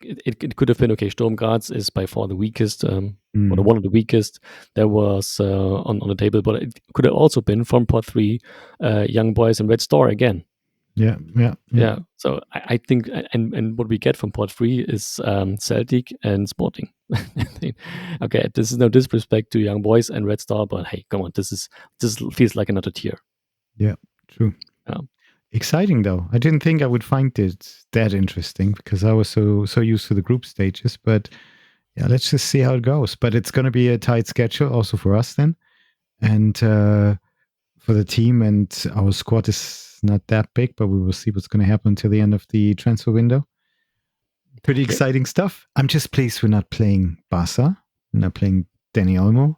it could have been, okay, Sturm Graz is by far the weakest, or one of the weakest that was on the table, but it could have also been from Pot 3, Young Boys and Red Star again. Yeah. So I think, and what we get from Pot 3 is Celtic and Sporting. Okay, this is no disrespect to Young Boys and Red Star, but hey, come on, this feels like another tier. Yeah, true. Exciting though. I didn't think I would find it that interesting because I was so used to the group stages. But yeah, let's just see how it goes. But it's going to be a tight schedule also for us then, and for the team. And our squad is not that big, but we will see what's going to happen till the end of the transfer window. Pretty exciting stuff. I'm just pleased we're not playing Barca. We're not playing Dani Olmo.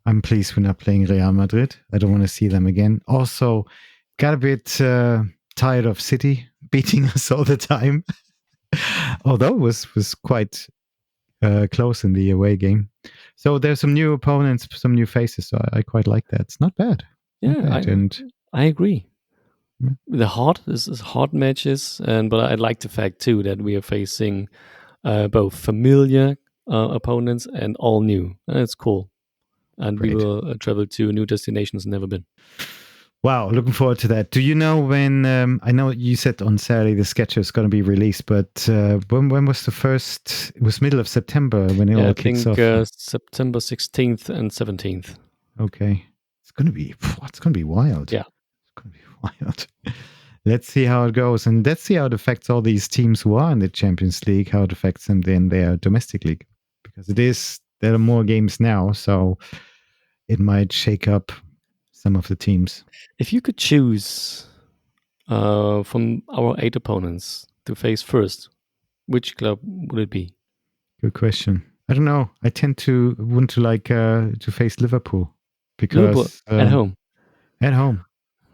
I'm pleased we're not playing Real Madrid. I don't want to see them again. Also, got a bit tired of City beating us all the time. Although it was quite close in the away game. So there's some new opponents, some new faces. So I quite like that. It's not bad. I agree. The hard matches, but I like the fact too that we are facing both familiar opponents and all new. It's cool. And Great. we will travel to new destinations never been. Wow, looking forward to that. Do you know when? I know you said on Saturday the sketch is going to be released, but when was the first? It was middle of September when it all kicks off. September 16th and 17th. Okay, it's going to be wild. Yeah, it's going to be wild. Let's see how it goes, and let's see how it affects all these teams who are in the Champions League. How it affects them in their domestic league, because there are more games now, so it might shake up some of the teams. If you could choose from our 8 opponents to face first, which club would it be? Good question. I don't know. I tend to want to face Liverpool because at home. At home,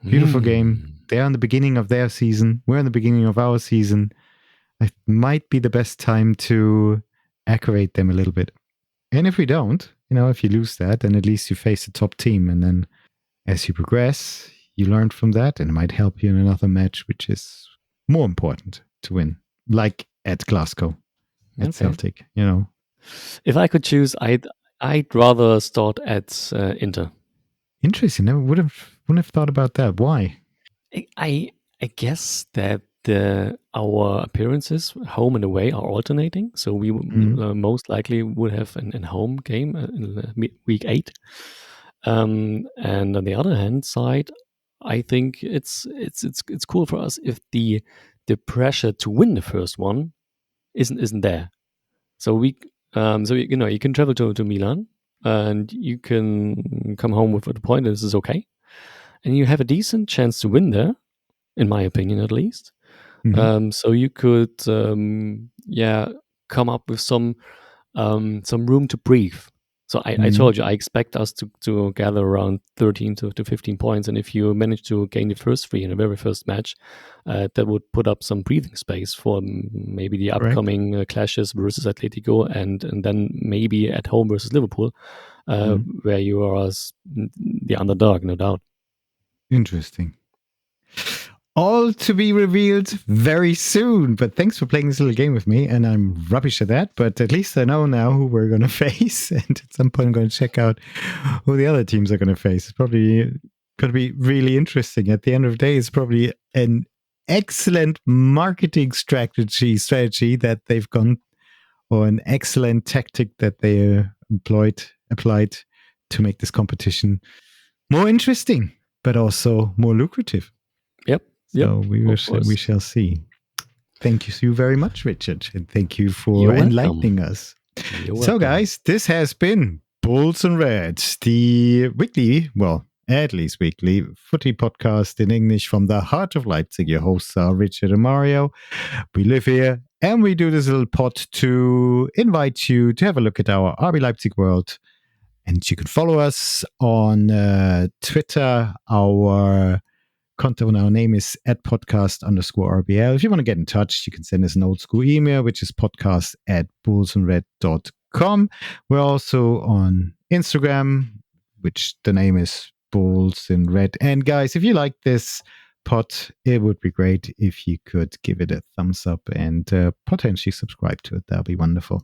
beautiful game. They're in the beginning of their season. We're in the beginning of our season. It might be the best time to aggravate them a little bit. And if we don't, if you lose that, then at least you face the top team, and then as you progress, you learn from that, and it might help you in another match, which is more important to win, like at Glasgow, at Celtic. If I could choose, I'd rather start at Inter. Interesting. Never wouldn't have thought about that. Why? I guess that our appearances, home and away, are alternating. So we most likely would have an home game in week 8. And on the other hand side, I think it's cool for us if the pressure to win the first one isn't there. So you can travel to Milan and you can come home with a point. This is okay, and you have a decent chance to win there, in my opinion, at least. So you could, come up with some room to breathe. So I told you, I expect us to gather around 13 to 15 points. And if you manage to gain the first 3 in the very first match, that would put up some breathing space for maybe the upcoming clashes versus Atletico and then maybe at home versus Liverpool, where you are the underdog, no doubt. Interesting. All to be revealed very soon. But thanks for playing this little game with me. And I'm rubbish at that. But at least I know now who we're going to face. And at some point, I'm going to check out who the other teams are going to face. It's probably going to be really interesting. At the end of the day, it's probably an excellent marketing strategy that they've gone, or an excellent tactic that they applied to make this competition more interesting, but also more lucrative. Yep. So we shall see. Thank you very much, Richard, and thank you for enlightening us. So, guys, this has been Bulls and Reds, the weekly, at least weekly, footy podcast in English from the heart of Leipzig. Your hosts are Richard and Mario. We live here, and we do this little pod to invite you to have a look at our RB Leipzig world. And you can follow us on Twitter. Our contact on our name is @podcast_RBL. If you want to get in touch, you can send us an old school email, which is podcast@bullsandred.com. We're also on Instagram, which the name is Bulls in Red. And guys, if you like this pod, it would be great if you could give it a thumbs up and potentially subscribe to it. That'll be wonderful.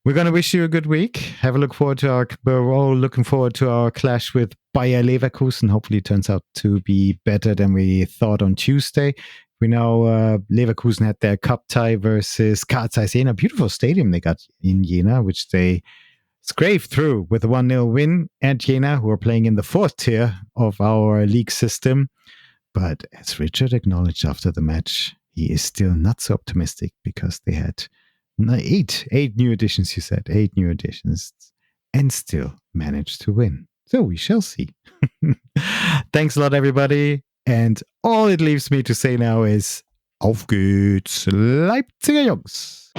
We're going to wish you a good week. We're all looking forward to our clash with Bayer Leverkusen. Hopefully it turns out to be better than we thought on Tuesday. We know Leverkusen had their cup tie versus Carl Zeiss Jena. Beautiful stadium they got in Jena, which they scraped through with a 1-0 win at Jena, who are playing in the 4th tier of our league system. But as Richard acknowledged after the match, he is still not so optimistic because they had eight new additions, you said. 8 new additions. And still managed to win. So we shall see. Thanks a lot, everybody. And all it leaves me to say now is Auf geht's, Leipziger Jungs!